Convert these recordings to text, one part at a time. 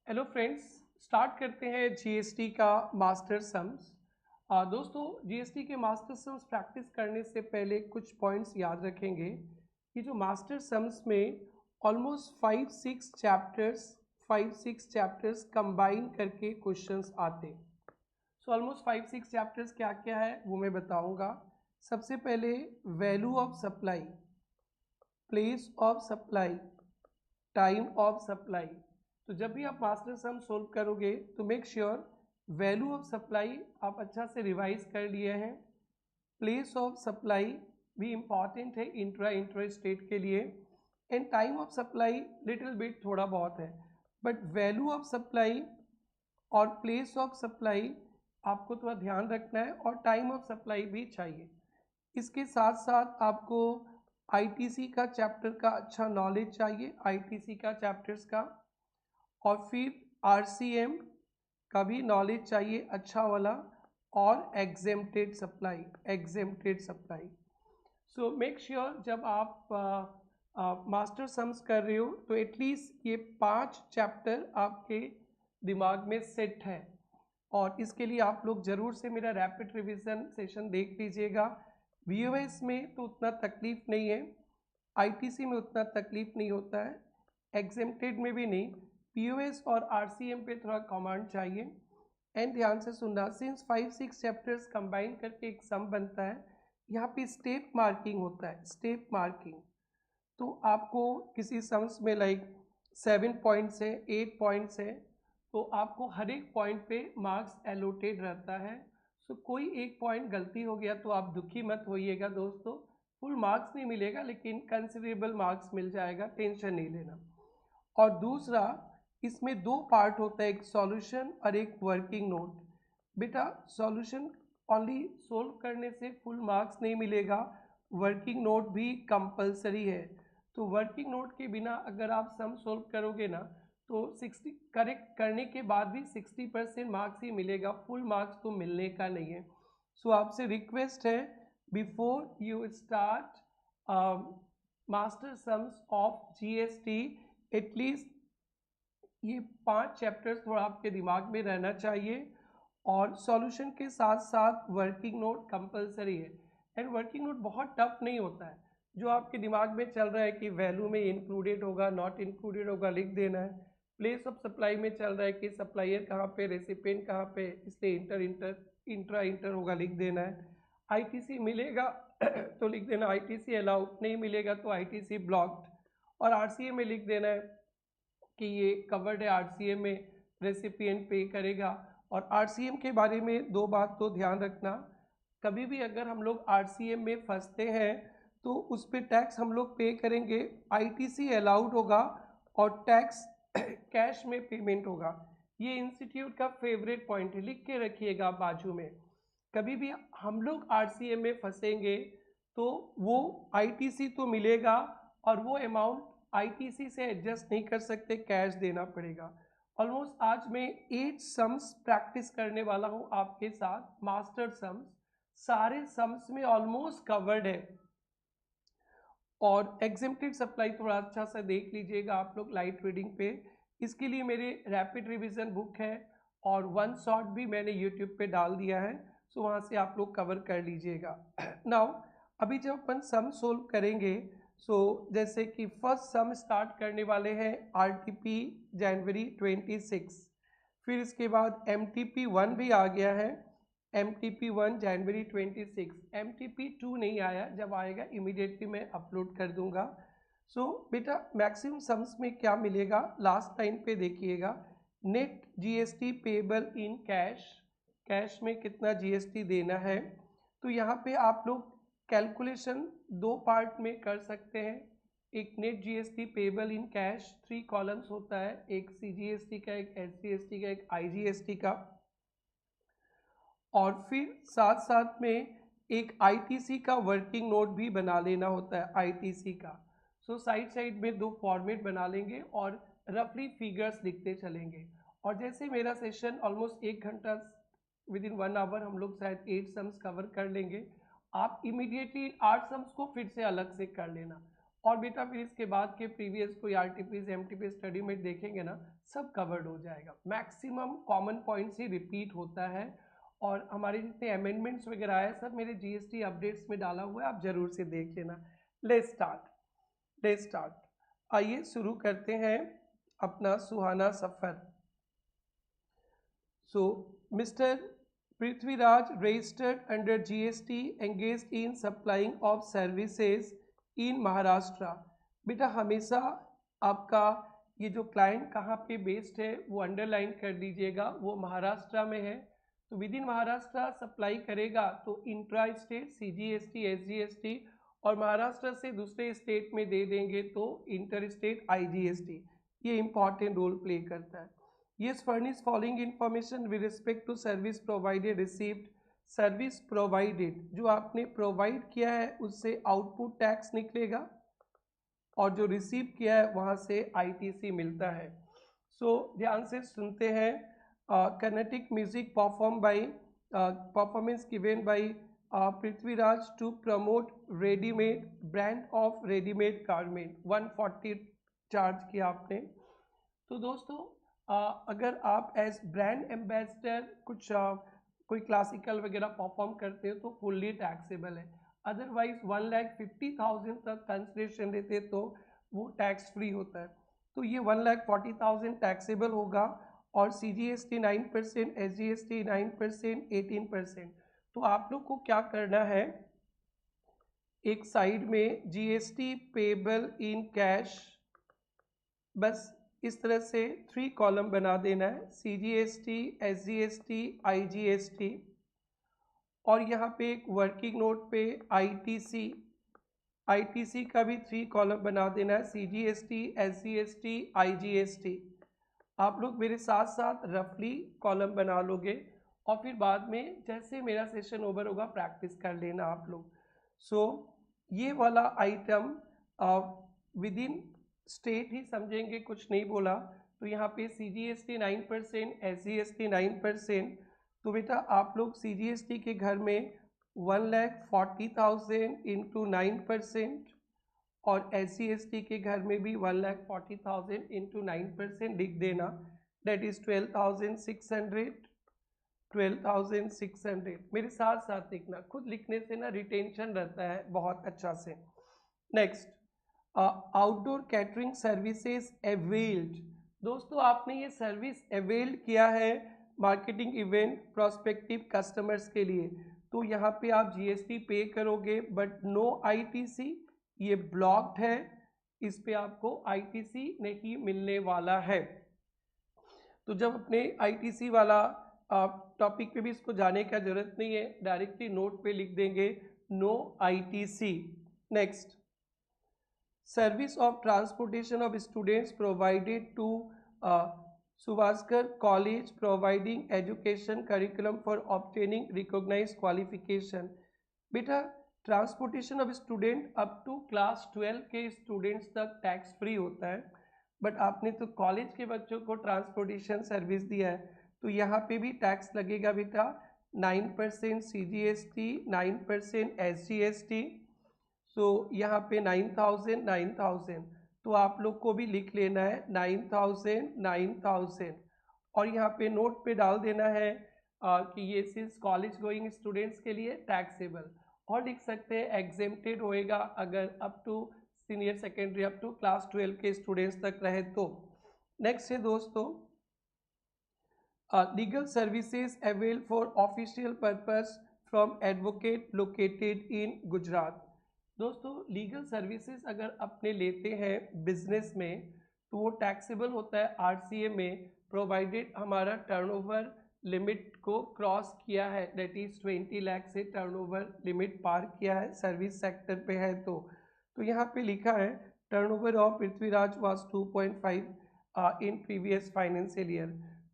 Hello friends, start करते हैं GST का मास्टर सम्स। दोस्तों, जीएसटी के मास्टर सम्स प्रैक्टिस करने से पहले कुछ पॉइंट्स याद रखेंगे कि जो मास्टर सम्स में ऑलमोस्ट 5-6 चैप्टर्स कंबाइन करके क्वेश्चंस आते। सो ऑलमोस्ट 5-6 चैप्टर्स क्या क्या है वो मैं बताऊंगा। सबसे पहले value of supply, place of supply, time of supply. तो जब भी आप मास्टर सम सोल्व करोगे तो make sure value of supply आप अच्छा से रिवाइज कर लिए हैं। प्लेस ऑफ सप्लाई भी इम्पॉर्टेंट है इंट्रा स्टेट के लिए, and time of supply little bit थोड़ा बहुत है, बट वैल्यू ऑफ सप्लाई और प्लेस ऑफ सप्लाई आपको थोड़ा ध्यान रखना है, और टाइम ऑफ सप्लाई भी चाहिए। इसके साथ साथ आपको आईटीसी का चैप्टर का अच्छा नॉलेज चाहिए, आईटीसी का चैप्टर्स का, और फिर आरसीएम का भी नॉलेज चाहिए अच्छा वाला, और exempted supply. So make sure जब आप मास्टर सम्स कर रहे हो तो एटलीस्ट ये 5 चैप्टर आपके दिमाग में सेट है, और इसके लिए आप लोग ज़रूर से मेरा रैपिड रिवीजन सेशन देख लीजिएगा। वीओएस में तो उतना तकलीफ नहीं है, आईटीसी में उतना तकलीफ नहीं होता है, एग्जेम्प्टेड में भी नहीं, पीओएस और आरसीएम पे थोड़ा कमांड चाहिए। एंड ध्यान से सुनना, सिंस 5-6 चैप्टर्स कंबाइन करके एक सम बनता है, यहाँ पे स्टेप मार्किंग होता है, स्टेप मार्किंग। तो आपको किसी सम्स में लाइक 7 पॉइंट्स है, 8 पॉइंट्स है, तो आपको हर एक पॉइंट पे मार्क्स एलोटेड रहता है। सो कोई एक पॉइंट गलती हो गया तो आप दुखी मत होइएगा दोस्तों, फुल मार्क्स नहीं मिलेगा लेकिन कंसिडरेबल मार्क्स मिल जाएगा, टेंशन नहीं लेना। और दूसरा, इसमें 2 पार्ट होता है, एक सॉल्यूशन और एक वर्किंग नोट। बेटा सॉल्यूशन ओनली सोल्व करने से फुल मार्क्स नहीं मिलेगा, वर्किंग नोट भी कंपलसरी है। तो वर्किंग नोट के बिना अगर आप सम सोल्व करोगे ना तो 60 करेक्ट करने के बाद भी 60% मार्क्स ही मिलेगा, फुल मार्क्स तो मिलने का नहीं है। सो आपसे रिक्वेस्ट है, before you start master sums of GST, at least ये 5 चैप्टर्स थोड़ा आपके दिमाग में रहना चाहिए, और सॉल्यूशन के साथ साथ वर्किंग नोट कंपलसरी है। एंड वर्किंग नोट बहुत टफ नहीं होता है, जो आपके दिमाग में चल रहा है कि वैल्यू में इंक्लूडेड होगा, नॉट इंक्लूडेड होगा, लिख देना है। प्लेस ऑफ सप्लाई में चल रहा है कि सप्लायर कहाँ पे, रेसिपिएंट कहाँ पे, इसलिए इंटर होगा, लिख देना है। आईटीसी मिलेगा तो लिख देना आईटीसी अलाउड, नहीं मिलेगा तो आईटीसी ब्लॉक्ड, और आरसीए में लिख देना है कि ये कवर्ड है, आरसीएम में रेसिपिएंट पे करेगा। और आरसीएम के बारे में 2 बात तो ध्यान रखना, कभी भी अगर हम लोग आरसीएम में फंसते हैं तो उस पर टैक्स हम लोग पे करेंगे, आईटीसी अलाउड होगा और टैक्स कैश में पेमेंट होगा। ये इंस्टीट्यूट का फेवरेट पॉइंट है, लिख के रखिएगा बाजू में। कभी भी हम लोग आरसीएम में फंसेंगे तो वो आईटीसी तो मिलेगा, और वो अमाउंट आईटीसी से एडजस्ट नहीं कर सकते, कैश देना पड़ेगा। ऑलमोस्ट आज मैं 8 सम्स प्रैक्टिस करने वाला हूँ आपके साथ, मास्टर सम्स, सारे सम्स में ऑलमोस्ट कवर्ड है। और एग्जेम्प्टेड सप्लाई थोड़ा अच्छा सा देख लीजिएगा आप लोग लाइट रीडिंग पे, इसके लिए मेरे रैपिड रिवीजन बुक है, और 1 शॉट भी मैंने यूट्यूब पे डाल दिया है, सो वहाँ से आप लोग कवर कर लीजिएगा। नाउ अभी जब अपन सम सोल्व करेंगे, जैसे कि फर्स्ट सम स्टार्ट करने वाले हैं आरटीपी जनवरी 26, फिर इसके बाद एमटीपी 1 भी आ गया है, एमटीपी 1 जनवरी 26, एमटीपी 2 नहीं आया, जब आएगा इमीडिएटली मैं अपलोड कर दूंगा। बेटा मैक्सिमम सम्स में क्या मिलेगा, लास्ट लाइन पे देखिएगा, net GST payable in cash, cash में कितना जीएसटी देना है। तो यहाँ पे आप लोग कैलकुलेशन 2 पार्ट में कर सकते हैं, एक net GST payable in cash 3 columns होता है, एक सीजीएसटी का, एक एसजीएसटी का, एक आईजीएसटी का, और फिर साथ साथ में एक आईटीसी का वर्किंग नोट भी बना लेना होता है, आईटीसी का। साइड साइड में 2 फॉर्मेट बना लेंगे और रफली फिगर्स लिखते चलेंगे। और जैसे मेरा सेशन ऑलमोस्ट 1 घंटा, विद इन 1 आवर हम लोग शायद 8 सम्स कवर कर लेंगे, आप इमीडिएटली 8 सम्स को फिर से अलग से कर लेना, और बेटा फिर इसके बाद के प्रीवियस कोई आरटीपीएस एमटीपीएस स्टडी में देखेंगे ना, सब कवर्ड हो जाएगा। मैक्सिमम कॉमन पॉइंट्स ही रिपीट होता है, और हमारे जितने अमेंडमेंट्स वगैरह आए सब मेरे जीएसटी अपडेट्स में डाला हुआ है, आप जरूर से देख लेना। Let's start. आइए शुरू करते हैं अपना सुहाना सफर। So mister Prithviraj registered under GST engaged in supplying of services in Maharashtra. बेटा हमेशा आपका ये जो क्लाइंट कहाँ पे बेस्ड है वो अंडरलाइन कर दीजिएगा, वो महाराष्ट्र में है। तो विद इन महाराष्ट्र सप्लाई करेगा तो इंट्रा स्टेट CGST SGST, और महाराष्ट्र से दूसरे स्टेट में दे देंगे तो इंटर स्टेट IGST। ये इंपॉर्टेंट रोल प्ले करता है। Yes, furnish following information with respect to service provided received। Service provided जो आपने प्रोवाइड किया है उससे आउटपुट टैक्स निकलेगा, और जो रिसीव किया है वहाँ से ITC मिलता है। सो ध्यान से सुनते हैं। Carnatic music performance given by Prithviraj to promote readymade brand of readymade garment, 140 charge किया आपने। तो दोस्तों अगर आप एज ब्रांड एम्बेसडर कुछ कोई क्लासिकल वगैरह परफॉर्म करते हो तो फुल्ली टैक्सेबल है। अदरवाइज 1,50,000 तक कंसिडरेशन देते तो वो टैक्स फ्री होता है। तो ये 1,40,000 टैक्सेबल होगा, और CGST 9%, SGST 9%, 18%। तो आप लोग को क्या करना है, एक साइड में GST पेबल इन कैश, बस इस तरह से 3 कॉलम बना देना है, CGST SGST IGST, और यहाँ पे एक वर्किंग नोट पे ITC का भी 3 कॉलम बना देना है, CGST SGST IGST। आप लोग मेरे साथ साथ रफली कॉलम बना लोगे, और फिर बाद में जैसे मेरा सेशन ओवर होगा प्रैक्टिस कर लेना आप लोग। सो ये वाला आइटम विद इन स्टेट ही समझेंगे, कुछ नहीं बोला। तो यहाँ पे CGST 9%, SGST 9%। तो बेटा आप लोग CGST के घर में 1,40,000 इंटू 9%, और SGST के घर में भी 1,40,000 इंटू 9% लिख देना, डेट इज 12,600। मेरे साथ साथ लिखना, खुद लिखने से ना रिटेंशन रहता है बहुत अच्छा से। Next, outdoor catering services availed. दोस्तों आपने ये सर्विस अवेल्ड किया है मार्केटिंग इवेंट प्रोस्पेक्टिव कस्टमर्स के लिए, तो यहाँ पे आप GST पे करोगे, बट नो ITC, ये ब्लॉक्ड है, इस पे आपको ITC नहीं मिलने वाला है। तो जब अपने ITC वाला टॉपिक पे भी इसको जाने का जरूरत नहीं है, डायरेक्टली नोट पे लिख देंगे no ITC। Next, service of transportation of students provided to Subhashkar college providing education curriculum for obtaining recognised qualification. बेटा transportation of student up to class 12 के स्टूडेंट्स तक टैक्स फ्री होता है, बट आपने तो कॉलेज के बच्चों को ट्रांसपोर्टेशन सर्विस दिया है, तो यहाँ पे भी टैक्स लगेगा बेटा, 9% CGST, 9% SGST। सो यहाँ पे 9,000, तो आप लोग को भी लिख लेना है 9,000, और यहाँ पे नोट पे डाल देना है कि ये सिर्फ कॉलेज गोइंग स्टूडेंट्स के लिए टैक्सेबल, और लिख सकते हैं एग्जेम्प्टेड होएगा अगर up to senior secondary up to class 12 के स्टूडेंट्स तक रहे तो। नेक्स्ट है दोस्तों, legal services avail for official purpose from advocate located in Gujarat. दोस्तों लीगल सर्विसेज अगर अपने लेते हैं बिजनेस में तो वो टैक्सेबल होता है RCA में, प्रोवाइडेड हमारा टर्नओवर लिमिट को क्रॉस किया है, दैट इज 20 लाख से टर्नओवर लिमिट पार किया है, सर्विस सेक्टर पे है। तो यहाँ पे लिखा है turnover of Prithviraj was 2.5 in previous financial year.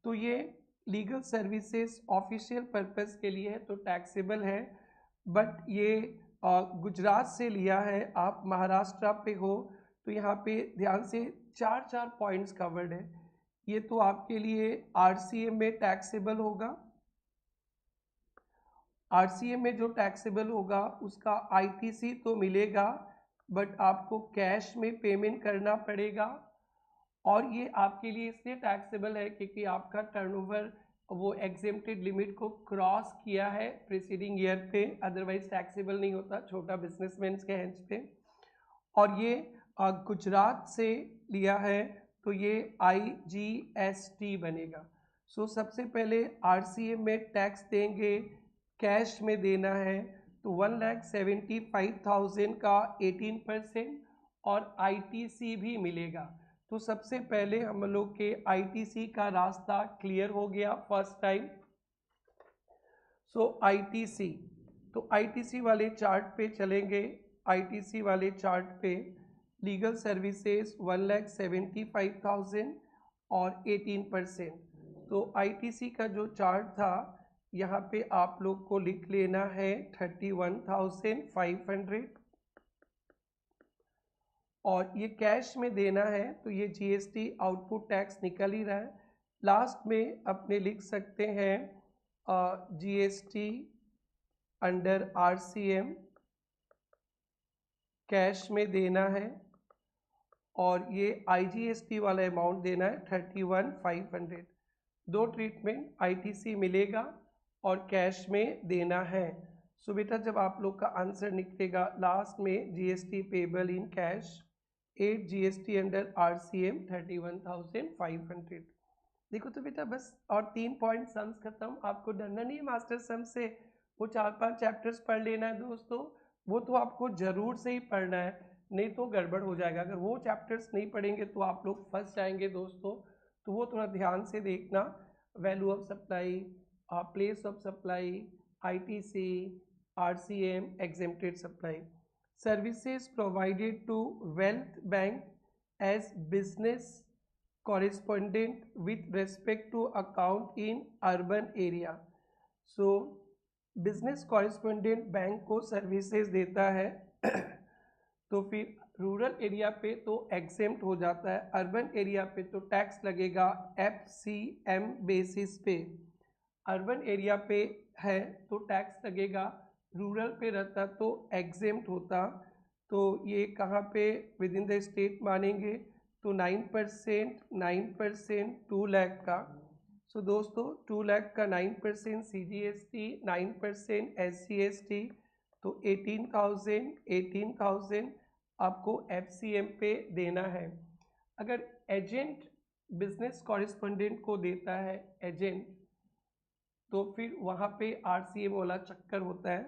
तो ये लीगल सर्विसेज ऑफिशियल पर्पस के लिए है तो टैक्सेबल है, बट ये गुजरात से लिया है, आप महाराष्ट्र पे हो, तो यहाँ पे ध्यान से 4 पॉइंट्स कवर्ड है। ये तो आपके लिए RCA में टैक्सेबल होगा, RCA में जो टैक्सेबल होगा उसका ITC तो मिलेगा, बट आपको कैश में पेमेंट करना पड़ेगा, और ये आपके लिए इसलिए टैक्सेबल है क्योंकि आपका टर्नओवर वो एग्जेम्प्टेड लिमिट को क्रॉस किया है प्रीसीडिंग ईयर पे, अदरवाइज टैक्सेबल नहीं होता छोटा बिजनेसमैन के हैंड्स पे। और ये गुजरात से लिया है तो ये IGST बनेगा। सो सबसे पहले RCM में टैक्स देंगे, कैश में देना है तो 1,75,000 का 18% और ITC भी मिलेगा। तो सबसे पहले हम लोग के ITC का रास्ता क्लियर हो गया फर्स्ट टाइम। सो ITC, तो ITC वाले चार्ट पे चलेंगे। ITC वाले चार्ट पे लीगल सर्विसेज 1,75,000 और 18%। तो ITC का जो चार्ट था यहाँ पे आप लोग को लिख लेना है 31,500, और ये कैश में देना है तो ये GST आउटपुट टैक्स निकल ही रहा है। लास्ट में अपने लिख सकते हैं GST अंडर RCM कैश में देना है, और ये IGST वाला अमाउंट देना है 31,500। दो ट्रीटमेंट ITC मिलेगा और कैश में देना है। सो बेटा जब आप लोग का आंसर निकलेगा लास्ट में GST payable in cash 8 GST under RCM 31,500। देखो तो बेटा बस और 3 पॉइंट सम्स खत्म। आपको डरना नहीं है मास्टर सम से, वो 4-5 चैप्टर्स पढ़ लेना है दोस्तों, वो तो आपको जरूर से ही पढ़ना है, नहीं तो गड़बड़ हो जाएगा। अगर वो चैप्टर्स नहीं पढ़ेंगे तो आप लोग फंस जाएंगे दोस्तों, तो वो थोड़ा ध्यान से देखना। Value of supply, place of supply, ITC, RCM, exempted supply, services provided to wealth bank as business correspondent with respect to account in urban area। So business correspondent bank को सर्विसेज देता है तो फिर रूरल एरिया पे तो exempt हो जाता है, अर्बन एरिया पे तो टैक्स लगेगा FCM बेसिस पे। अर्बन एरिया पे है तो टैक्स लगेगा, रूरल पे रहता तो एग्जेम्प्ट होता। तो ये कहाँ पे विद इन द स्टेट मानेंगे तो 9%, 9% 2 लाख का। सो दोस्तों 2 लाख का 9% CGST, 9% SGST, तो 18,000 आपको FCM पे देना है। अगर एजेंट बिजनेस कॉरेस्पोंडेंट को देता है एजेंट, तो फिर वहाँ पे RCM वाला चक्कर होता है।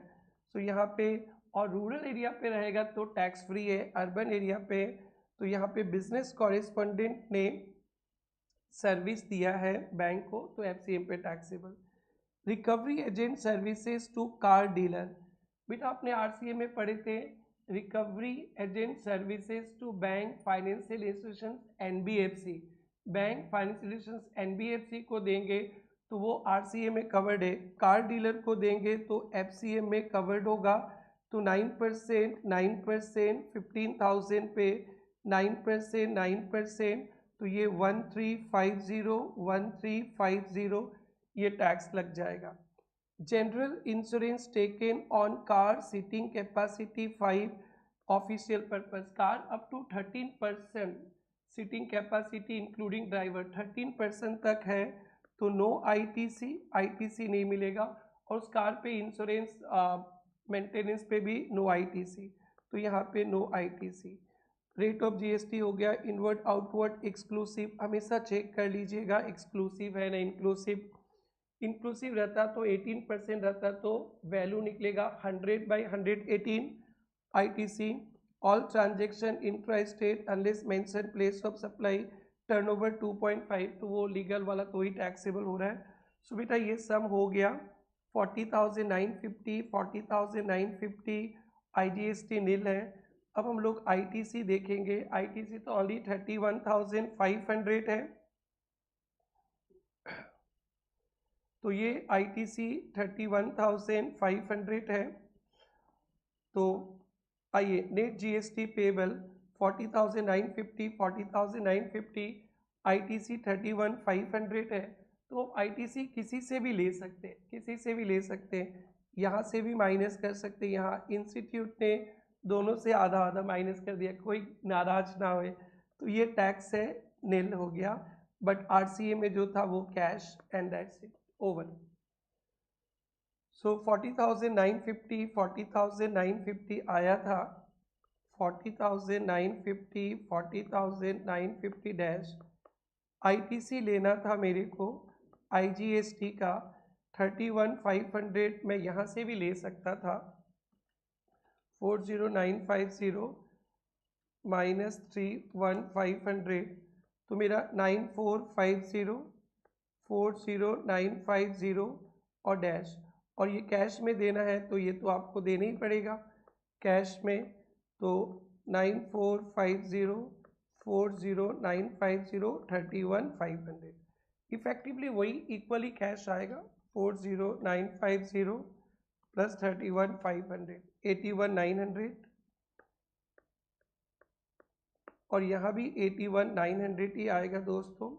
सो यहाँ पे और रूरल एरिया पे रहेगा तो टैक्स फ्री है, अर्बन एरिया पे तो यहाँ पे बिजनेस कॉरेस्पोंडेंट ने सर्विस दिया है बैंक को तो FCM पे taxable. Recovery agent services to car dealer, बेटा आपने RCM में पढ़े थे recovery agent services to bank financial institutions NBFC। Bank financial institutions NBFC को देंगे तो वो RCM में कवर्ड है, कार डीलर को देंगे तो FCM में कवर्ड होगा। तो 9%, 9%, 15,000 पे 9%, 9%, तो ये 1350 ये टैक्स लग जाएगा। General insurance taken on car seating capacity 5 official purpose, car up to 13% seating capacity including driver 13% तक है तो नो ITC नहीं मिलेगा, और उस कार पे इंश्योरेंस मेंटेनेंस पे भी नो ITC, तो यहाँ पे no ITC। Rate of GST हो गया। इनवर्ड आउटवर्ड एक्सक्लूसिव हमेशा चेक कर लीजिएगा एक्सक्लूसिव है ना इंक्लूसिव। इंक्लूसिव रहता तो 18% रहता तो वैल्यू निकलेगा 100/118 ITC। All transaction intra state unless mention place of supply turnover 2.5 तो वो लीगल वाला तो ही टैक्सेबल हो रहा है। सो बेटा ये सम हो गया 40,950, 40,950 IGST नील है। अब हम लोग ITC देखेंगे। ITC तो ओनली 31,500 है, तो ये ITC 31,500 है। तो आइए नेट GST पेबल 40,950, 40,950, ITC 31,500 है। तो ITC किसी से भी ले सकते हैं, किसी से भी ले सकते हैं, यहाँ से भी माइनस कर सकते हैं। यहाँ इंस्टीट्यूट ने दोनों से आधा आधा माइनस कर दिया, कोई नाराज ना होए। तो ये टैक्स है, नील हो गया, बट आरसीए में जो था वो cash, and that's it, over. So 40,950 40,950 आया था, 40,950 40,950 डैश। आईटीसी लेना था मेरे को, आईजीएसटी का 31,500 मैं यहाँ से भी ले सकता था, 40,950 माइनस 31,500, तो मेरा 9,450 40,950 और डैश, और ये कैश में देना है तो ये तो आपको देना ही पड़ेगा कैश में। तो 9,450 40,950 31,500, इफेक्टिवली वही इक्वली कैश आएगा, 40,950 प्लस 31,500 81,900, और यहाँ भी 81,900 ही आएगा दोस्तों।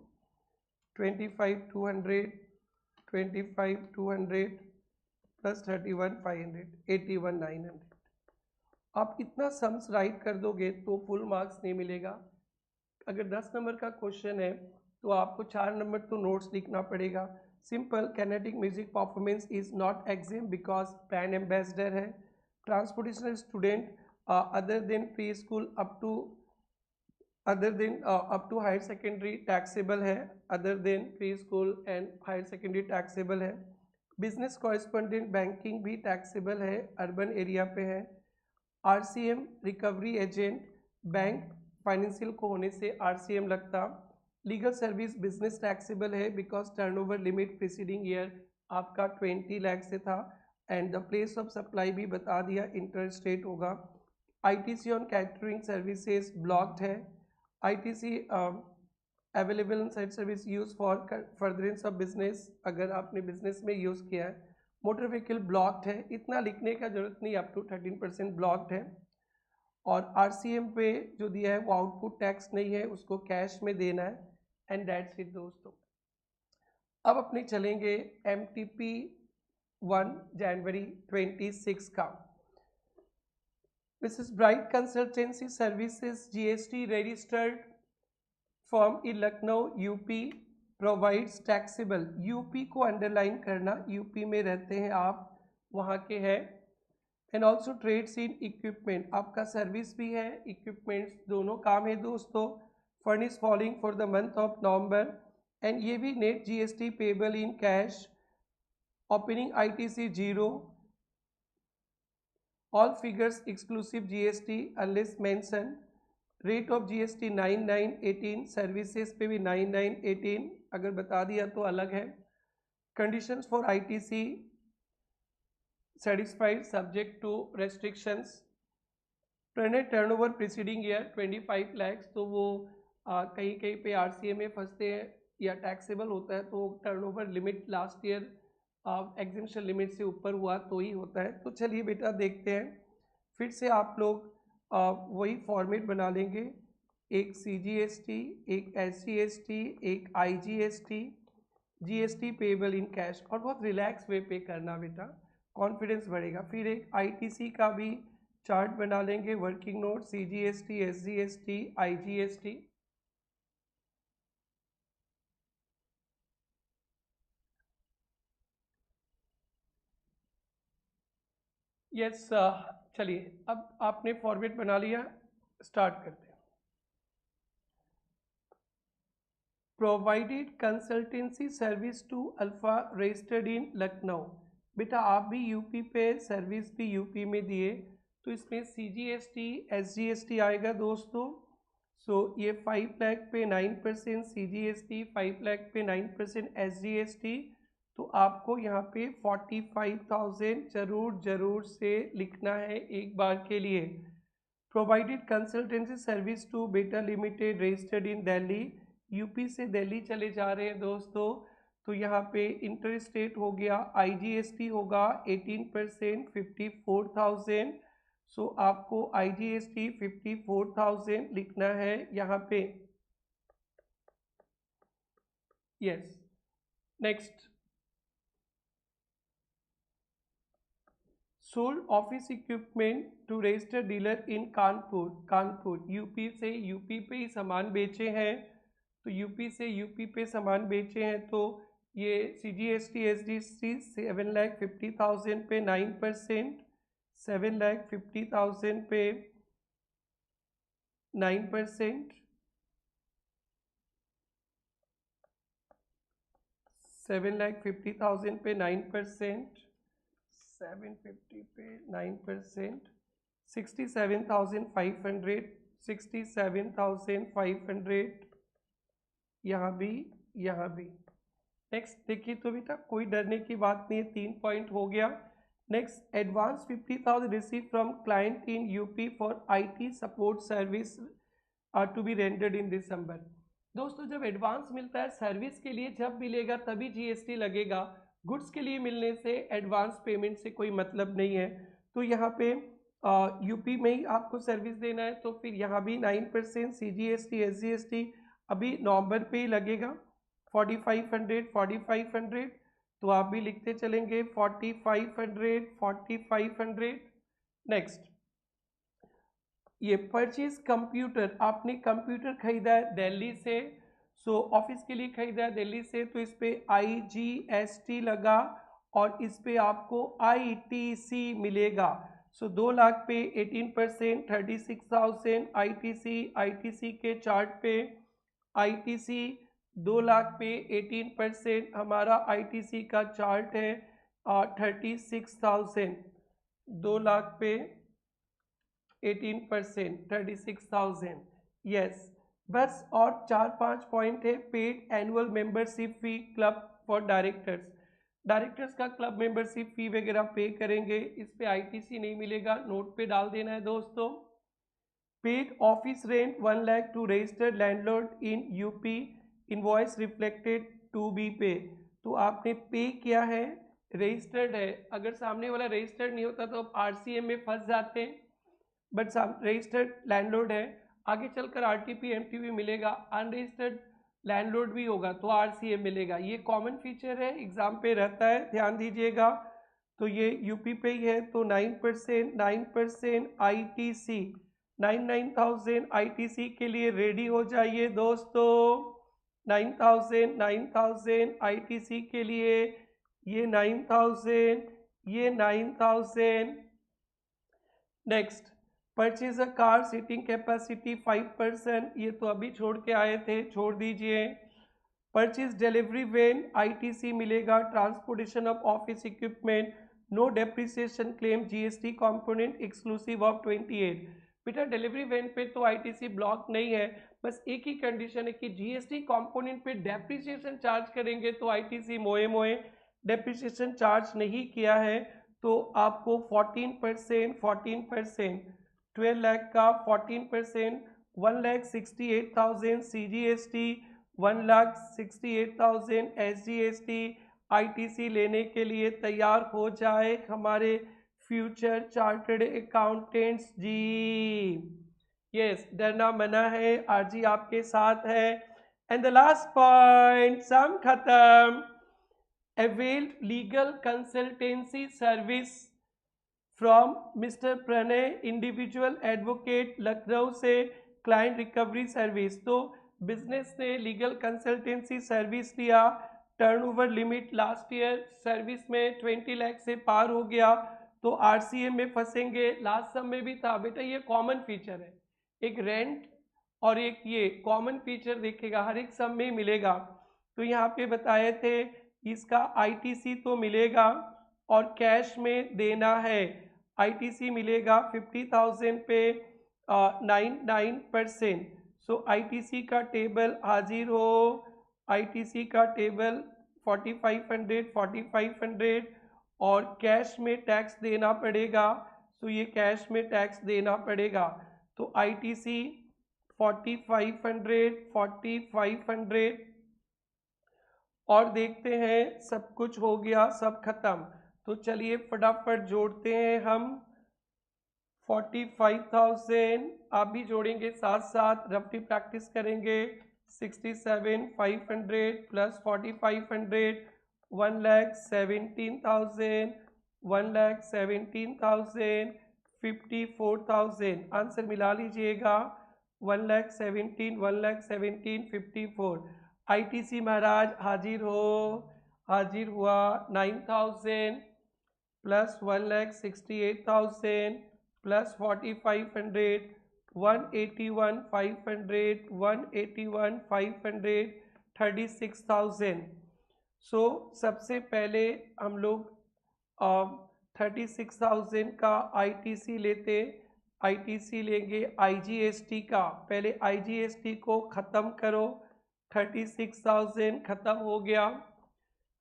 25,200 25,200 प्लस 31,500 81,900। आप इतना सम्स राइट कर दोगे तो फुल मार्क्स नहीं मिलेगा। अगर 10 नंबर का क्वेश्चन है तो आपको 4 नंबर तो नोट्स लिखना पड़ेगा। Simple kinetic music performance is not exam because brand ambassador है। Transportational student other than preschool up to higher secondary taxable है, other than preschool and higher secondary taxable है। Business correspondent banking भी taxable है, urban area पे है। RCM recovery agent bank financial को होने से आरसीएम लगता। लीगल सर्विस बिजनेस टैक्सेबल है because turnover limit preceding year आपका 20 लाख से था, and the place of supply भी बता दिया, इंटर स्टेट होगा। ITC on catering services blocked है। ITC available in site service use for furtherance of business, अगर आपने बिजनेस में यूज़ किया है। मोटर व्हीकल ब्लॉक्ड है, इतना लिखने का जरूरत नहीं, अप टू 13% ब्लॉक्ड है। और आरसीएम पे जो दिया है वो आउटपुट टैक्स नहीं है, उसको कैश में देना है, एंड दैट्स इट दोस्तों। अब अपने चलेंगे एमटीपी 1 जनवरी 26 का। Mrs. Bright Consultancy Services GST registered firm in Lucknow UP provides taxable, UP को अंडरलाइन करना, यूपी में रहते हैं आप, वहाँ के हैं। And also trades in equipment, आपका सर्विस भी है, इक्विपमेंट्स, दोनों काम है दोस्तों। Furnish following for the month of November, and ये भी net GST payable in cash. Opening ITC 0, all figures exclusive GST unless mention. Rate of GST 9918, services पे भी 9918, अगर बता दिया तो अलग है। Conditions for ITC satisfied subject to restrictions। प्रेनेट टर्नओवर प्रीसीडिंग ईयर 25 लाख, तो वो कहीं कहीं पे आरसीए में फंसते हैं या टैक्सेबल होता है, तो turnover limit last year exhibition limit से ऊपर हुआ तो ही होता है। तो चलिए बेटा देखते हैं, फिर से आप लोग वही फॉर्मेट बना लेंगे, एक सीजीएसटी, एक एसजीएसटी, एक IGST, GST payable in cash, और बहुत रिलैक्स वे पे करना बेटा, कॉन्फिडेंस बढ़ेगा। फिर एक आईटीसी का भी चार्ट बना लेंगे, working note, CGST, SGST, IGST. Yes, चलिए अब आपने फॉर्मेट बना लिया, स्टार्ट करते हैं। Provided consultancy service to Alpha registered in Lucknow. बेटा आप भी यूपी पे, सर्विस भी यूपी में दिए, तो इसमें सीजीएसटी एसजीएसटी आएगा दोस्तों। सो ये 5 लाख पे 9% सीजीएसटी, 5 लाख पे 9% एसजीएसटी, तो आपको यहाँ पे 45,000 जरूर से लिखना है एक बार के लिए। प्रोवाइडेड कंसल्टेंसी सर्विस टू बेटा limited registered in Delhi, UP से दिल्ली चले जा रहे हैं दोस्तों, तो यहाँ पे इंटर स्टेट हो गया, आईजीएसटी होगा 18% 54,000। सो आपको आईजीएसटी 54,000 लिखना है यहाँ पे। Yes, next. Sold office equipment to registered dealer in Kanpur UP से यूपी पे ही सामान बेचे हैं, तो यूपी से यूपी पे सामान बेचे हैं, तो ये CGST SGST 7,50,000 पे 9%, 7,50,000 पे 9%, 7,50,000 पे 9%, 750 पे 9%, 67,500, 67,500, यहाँ भी, यहाँ भी। नेक्स्ट देखिए तो बेटा कोई डरने की बात नहीं है, 3 पॉइंट हो गया। Next, advance 50,000 receive from client in UP for IT support service are to be rendered in December. दोस्तों जब एडवांस मिलता है सर्विस के लिए, जब मिलेगा तभी GST लगेगा, गुड्स के लिए मिलने से एडवांस पेमेंट से कोई मतलब नहीं है। तो यहाँ पे यूपी में ही आपको सर्विस देना है, तो फिर यहाँ भी 9% CGST SGST अभी नवंबर पे ही लगेगा, 4,500, तो आप भी लिखते चलेंगे 4,500। नेक्स्ट, ये परचेज कंप्यूटर, आपने कंप्यूटर खरीदा है दिल्ली से, सो ऑफिस के लिए खरीदा है दिल्ली से, तो इस पे IGST लगा और इस पे आपको ITC मिलेगा। सो 2 लाख पे 18%, 36,000 ITC के चार्ट पे ITC 2 लाख पे 18%, हमारा ITC का चार्ट है 36,000, 2 लाख पे 18%, 36,000। यस, बस और 4-5 पॉइंट है। Paid annual membership fee club for directors का क्लब मेंबरशिप फी वगैरह पे करेंगे, इस पे ITC नहीं मिलेगा, नोट पे डाल देना है दोस्तों। Paid office rent 1 lakh to registered landlord in UP, invoice reflected to be pay, तो आपने पे किया है, रजिस्टर्ड है, अगर सामने वाला रजिस्टर्ड नहीं होता तो आप RCM में फंस जाते हैं, बट रजिस्टर्ड लैंडलॉर्ड है, आगे चलकर RTP MTP मिलेगा, अनरजिस्टर्ड लैंडलॉर्ड भी होगा तो RCM मिलेगा। ये कॉमन फीचर है, एग्जाम पे रहता है, ध्यान दीजिएगा। तो ये यूपी पे ही है, तो 9% ITC, 9,000 ITC के लिए रेडी हो जाइए दोस्तों, 9,000 ITC के लिए, ये 9,000, ये 9,000। Next, purchase a car seating capacity 5%, ये तो अभी छोड़ के आए थे, छोड़ दीजिए। परचेज डिलीवरी वैन ITC मिलेगा, transportation of office equipment no depreciation claim GST component exclusive of 28। बेटा डिलीवरी वैन पे तो ITC ब्लॉक नहीं है, बस एक ही कंडीशन है कि GST कंपोनेंट पे डेप्रिसिएशन चार्ज करेंगे तो ITC मोए डेप्रिसिएशन चार्ज नहीं किया है तो आपको 14%, 12 लाख का 14%, 1,68,000 CGST, 1,68,000 SGST, ITC लेने के लिए तैयार हो जाए हमारे future chartered accountants ji. Yes, डरना मना है, आरजी आपके साथ है। एंड द लास्ट पॉइंट, सम खत्म। Availed legal consultancy service from mister Pranay individual advocate Lucknow से क्लाइंट रिकवरी सर्विस। तो बिजनेस ने लीगल कंसल्टेंसी सर्विस लिया, turnover limit last year service में 20 लाख से पार हो गया तो RCM में फंसेंगे। लास्ट सम में भी था बेटा, ये कॉमन फीचर है, एक रेंट और एक ये कॉमन फीचर देखेगा, हर एक सम में मिलेगा। तो यहाँ पे बताए थे इसका ITC तो मिलेगा और कैश में देना है। ITC मिलेगा 50,000 पे 9%। सो ITC का टेबल हाजिर हो, ITC का टेबल 4,500 और कैश में टैक्स देना पड़ेगा, सो ये कैश में टैक्स देना पड़ेगा। तो ITC 4,500 और देखते हैं, सब कुछ हो गया, सब खत्म। तो चलिए फटाफट जोड़ते हैं हम, 45,000 आप भी जोड़ेंगे साथ साथ, रफली प्रैक्टिस करेंगे। 67,500 प्लस 4,500, 1,17,000 1,17,000, 54,000। आंसर मिला लीजिएगा 1,17,000, 1,17,000, 54। ITC महाराज हाजिर हो, हाजिर हुआ 9,000 प्लस 1,68,000 प्लस 4,500, 181,500, 181,500, 36,000। सो सबसे पहले हम लोग 36,000 का ITC लेते, ITC लेंगे IGST का। पहले IGST को ख़त्म करो, 36,000 ख़त्म हो गया।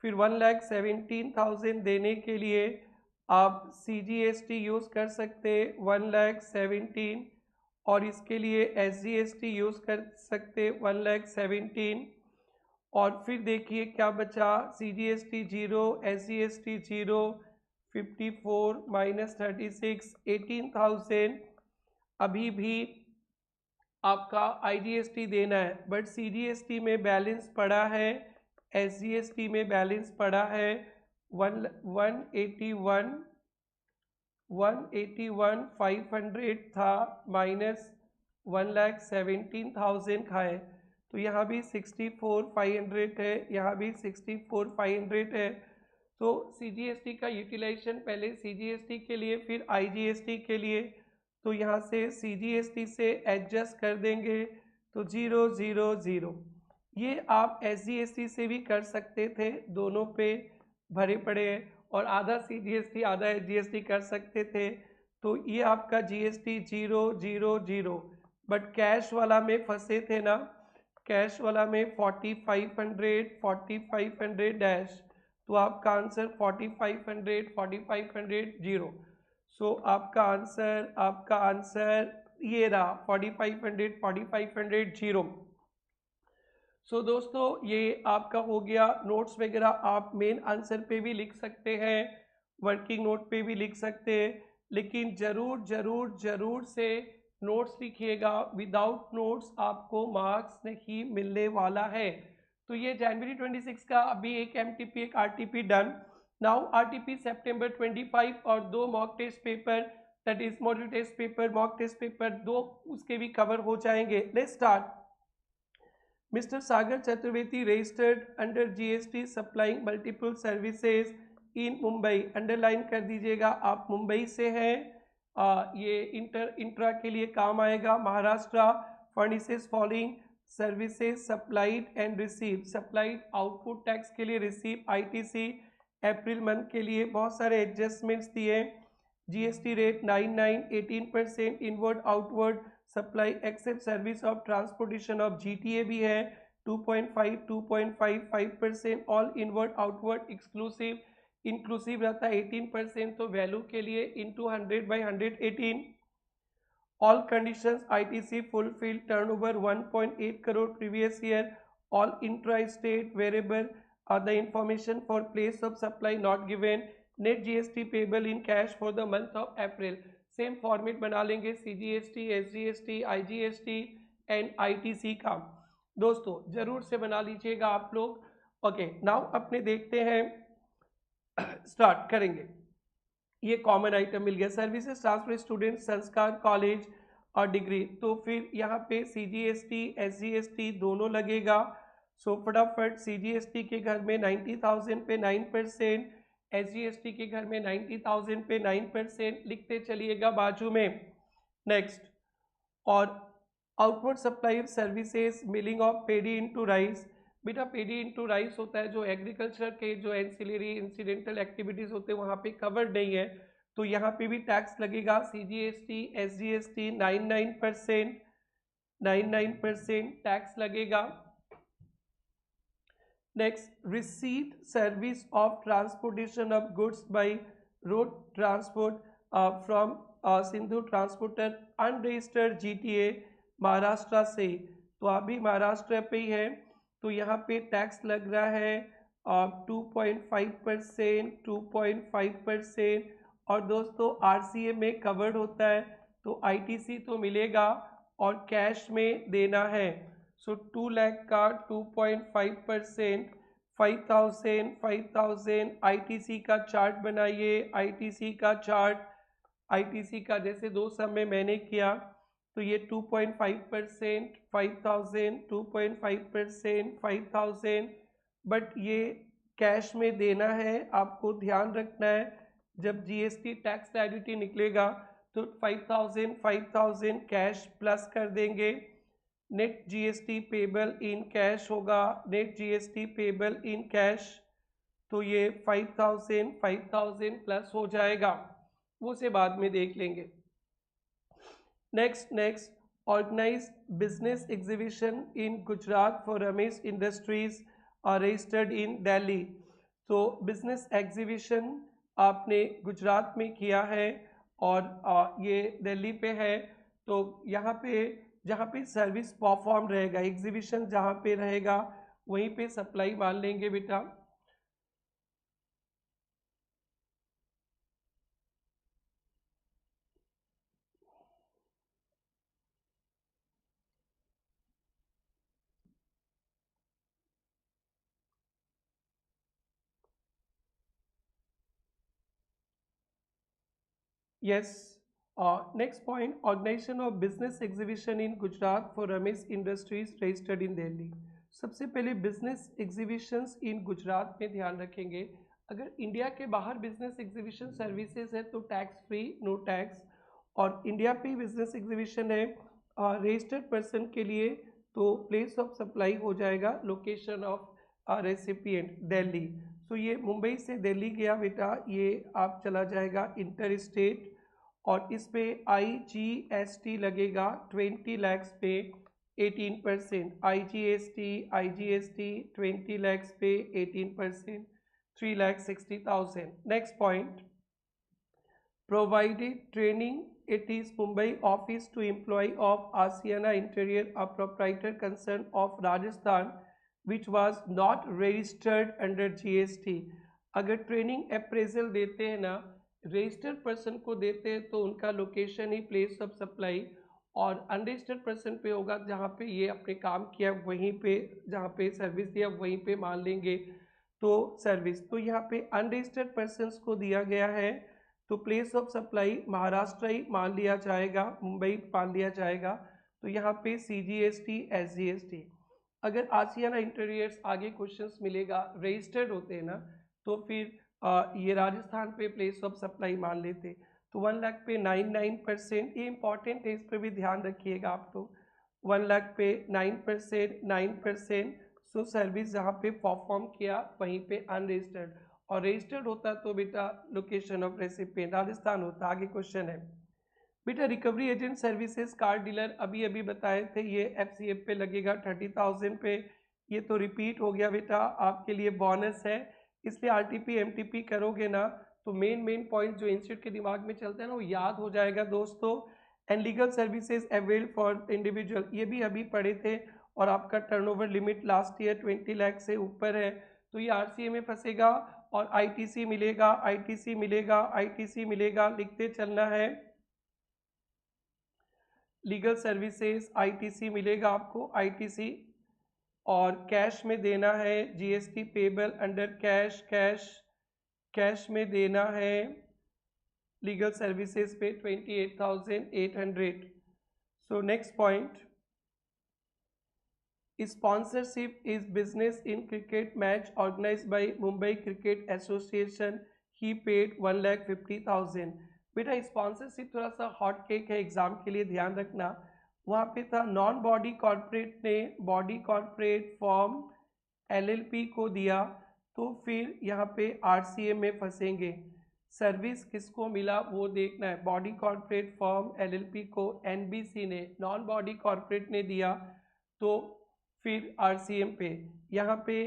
फिर 1,17,000 देने के लिए आप CGST यूज़ कर सकते 1,17,000, और इसके लिए SGST यूज़ कर सकते 1,17,000। और फिर देखिए क्या बचा, CGST 0, SGST 0, 54 माइनस 36, 18,000। अभी भी आपका IGST देना है, बट CGST में बैलेंस पड़ा है, SGST में बैलेंस पड़ा है 181,500 था, माइनस 1,17,000 खाए, तो यहाँ भी 64,500 है, यहाँ भी 64,500 है। तो CGST का यूटिलाइजेशन पहले CGST के लिए फिर IGST के लिए, तो यहाँ से CGST से एडजस्ट कर देंगे तो 0 0 0। ये आप SGST से भी कर सकते थे, दोनों पे भरे पड़े हैं, और आधा CGST आधा SGST कर सकते थे, तो ये आपका GST 0 0 0। बट कैश वाला में फंसे थे ना, कैश वाला में 4,500 4,500 डैश, तो आपका आंसर 4,500 4,500 0। सो आपका आंसर ये रहा 4,500 4,500 0। सो दोस्तों ये आपका हो गया। नोट्स वगैरह आप मेन आंसर पे भी लिख सकते हैं, वर्किंग नोट पे भी लिख सकते हैं, लेकिन ज़रूर ज़रूर ज़रूर से नोट्स लिखिएगा, विदाउट नोट्स आपको मार्क्स नहीं मिलने वाला है। तो ये जनवरी 26 का अभी एक MTP एक RTP डन। नाउ RTP सितंबर 25 और 2 mock test paper, that is model test paper, mock test paper 2 उसके भी कवर हो जाएंगे। Let's start. Mr. Sagar Chaturvedi registered under GST supplying multiple services in Mumbai। Underline कर दीजिएगा, आप मुंबई से हैं, ये इंट्रा के लिए काम आएगा। Maharashtra furnishes following services supplied and receive, supplied output tax के लिए, रिसीव ITC अप्रैल मंथ के लिए बहुत सारे एडजस्टमेंट्स दिए। GST rate 99, 18% inward outward supply except service of transportation of GTA भी है 2.5, 2.55%, all inward outward exclusive, inclusive रहता है 18%, तो वैल्यू के लिए into 100/118। All conditions ITC fulfil, turnover 1.8 crore previous year, all intra state variable, the information for place of supply not given, net GST payable in cash for the month of April। Same format बना लेंगे CGST, SGST, IGST and ITC का। दोस्तों जरूर से बना लीजिएगा आप लोग। ओके नाउ अपने देखते हैं, स्टार्ट करेंगे। ये कॉमन आइटम मिल गया, सर्विसेज ट्रांसफर स्टूडेंट संस्कार कॉलेज और डिग्री, तो फिर यहाँ पे CGST SGST दोनों लगेगा। सो फटाफट CGST के घर में 90,000 पे 9%, SGST के घर में 90,000 पे 9% लिखते चलिएगा बाजू में। नेक्स्ट, और outward supply of services milling of pedi into rice. बेटा पेडी इनटू राइस होता है जो एग्रीकल्चर के जो एंसिलरी इंसिडेंटल एक्टिविटीज होते हैं वहाँ पे कवर्ड नहीं है, तो यहाँ पे भी टैक्स लगेगा। CGST SGST 99% टैक्स लगेगा। Next, receipt service of transportation of goods by road transport from Sindhu transporter unregistered GTA Maharashtra से, तो अभी महाराष्ट्र पे ही है, तो यहाँ पे टैक्स लग रहा है 2.5%, 2.5%, और दोस्तों RCA में कवर्ड होता है तो ITC तो मिलेगा और कैश में देना है। सो 2 लाख का 2.5%, 5000 5000। आईटीसी का चार्ट बनाइए, आईटीसी का चार्ट, आईटीसी का जैसे 2 समय मैंने किया तो ये 2.5%, 5000, 2.5%, 5000। बट ये कैश में देना है, आपको ध्यान रखना है। जब जीएसटी टैक्स लायबिलिटी निकलेगा तो 5000 5000 कैश प्लस कर देंगे। Net GST payable in cash होगा, net GST payable in cash, तो ये 5000 5000 प्लस हो जाएगा, वो से बाद में देख लेंगे। Next organize business exhibition in Gujarat for Ramesh industries are registered in Delhi. तो बिजनेस एग्जीबिशन आपने गुजरात में किया है और ये दिल्ली पे है। तो यहाँ पे जहाँ पे सर्विस परफॉर्म रहेगा, एग्जीबिशन जहाँ पे रहेगा वहीं पे सप्लाई मान लेंगे बेटा। Yes. Next point, organization of business exhibition in Gujarat for Ramesh Industries registered in Delhi. सबसे पहले बिजनेस एग्जीबिशंस इन गुजरात में ध्यान रखेंगे। अगर इंडिया के बाहर बिजनेस एग्जीबिशन सर्विसेज है तो टैक्स फ्री, नो टैक्स। और इंडिया पे बिजनेस एग्जीबिशन है रजिस्टर्ड पर्सन के लिए तो प्लेस ऑफ सप्लाई हो जाएगा लोकेशन ऑफ रेसिपिएंट दिल्ली। सो ये मुंबई से दिल्ली गया बेटा, ये आप चला जाएगा इंटर स्टेट और इस पे IGST लगेगा 20 लैक्स पे 18%। IGST 20 लैक्स पे 18%, 3,60,000। Next point, provided training it is Mumbai office to employee of Asiana Interior, a proprietor concern of Rajasthan which was not registered under GST। अगर ट्रेनिंग अप्रेजल देते हैं ना, रजिस्टर्ड पर्सन को देते हैं तो उनका location he place of supply, और अनरजिस्टर्ड पर्सन पे होगा जहाँ पे ये अपने काम किया वहीं पे, जहाँ पे सर्विस दिया वहीं पे मान लेंगे तो सर्विस। तो यहाँ पे अनरजिस्टर्ड पर्सनस को दिया गया है तो प्लेस ऑफ सप्लाई महाराष्ट्र ही मान लिया जाएगा, मुंबई मान लिया जाएगा। तो यहाँ पे CGST SGST। अगर आसियाना इंटीरियर्स आगे क्वेश्चंस मिलेगा रजिस्टर्ड होते हैं ना तो फिर ये राजस्थान पे प्लेस ऑफ सप्लाई मान लेते। तो 1 लाख पे 99%, ये इंपॉर्टेंट है, इस पर भी ध्यान रखिएगा आप। तो 1 लाख पे 9%। सो सर्विस जहाँ पे परफॉर्म किया वहीं पे अनरजिस्टर्ड, और रजिस्टर्ड होता तो बेटा लोकेशन ऑफ रेसिपिएंट राजस्थान होता। आगे क्वेश्चन है बेटा, recovery agent services card dealer अभी अभी बताए थे, ये FCF पे लगेगा 30,000 पे। ये तो रिपीट हो गया बेटा, आपके लिए बोनस है, इसलिए RTP MTP करोगे ना तो मेन पॉइंट जो इंस्टीट्यूट के दिमाग में चलता है ना वो याद हो जाएगा दोस्तों। And legal services availed for individual, ये भी अभी पढ़े थे। और आपका turnover limit last year 20 lakh से ऊपर है तो ये RCA में फंसेगा। और ITC मिलेगा, ITC मिलेगा, ITC मिलेगा, लिखते चलना है। लीगल सर्विसेज ITC मिलेगा आपको, ITC। और कैश में देना है GST payable under cash, cash में देना है लीगल सर्विसेज पे 28,800। So next point, sponsorship is business in cricket match organized by Mumbai cricket association, he paid 1,50,000। बेटा स्पॉन्सरशिप थोड़ा सा हॉट केक है एग्जाम के लिए, ध्यान रखना। वहाँ पे था नॉन बॉडी कॉर्पोरेट ने बॉडी कॉर्पोरेट फॉर्म LLP को दिया, तो फिर यहाँ पे RCA में फंसेंगे। सर्विस किसको मिला वो देखना है, बॉडी कॉर्पोरेट फॉर्म LLP को NBC ने, नॉन बॉडी कॉर्पोरेट ने दिया तो फिर RCM पे। यहाँ पे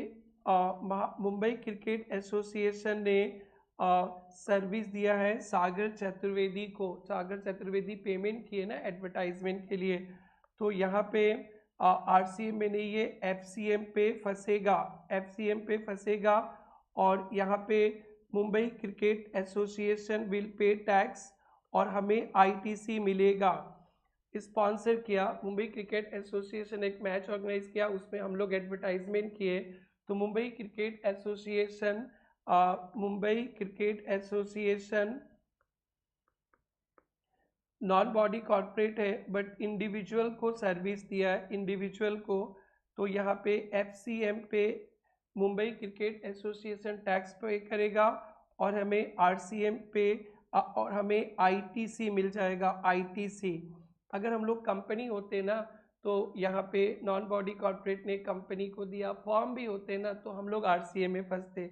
मुंबई क्रिकेट एसोसिएशन ने सर्विस दिया है सागर चतुर्वेदी को। सागर चतुर्वेदी पेमेंट किए ना एडवर्टाइजमेंट के लिए, तो यहाँ पे RCM में नहीं, ये FCM पे फंसेगा, FCM पे फंसेगा। और यहाँ पे Mumbai cricket association will pay tax और हमें ITC मिलेगा। स्पॉन्सर किया मुंबई क्रिकेट एसोसिएशन, एक मैच ऑर्गेनाइज किया, उसमें हम लोग एडवर्टाइजमेंट किए तो Mumbai cricket association non body corporate है बट इंडिविजुअल को सर्विस दिया है, इंडिविजुअल को, तो यहाँ पे FCM पे मुंबई क्रिकेट एसोसिएशन टैक्स पे करेगा और हमें RCM पे और हमें ITC मिल जाएगा, ITC। अगर हम लोग कंपनी होते ना तो यहाँ पे नॉन बॉडी कॉर्पोरेट ने कंपनी को दिया, फॉर्म भी होते ना तो हम लोग RCM में फंसते।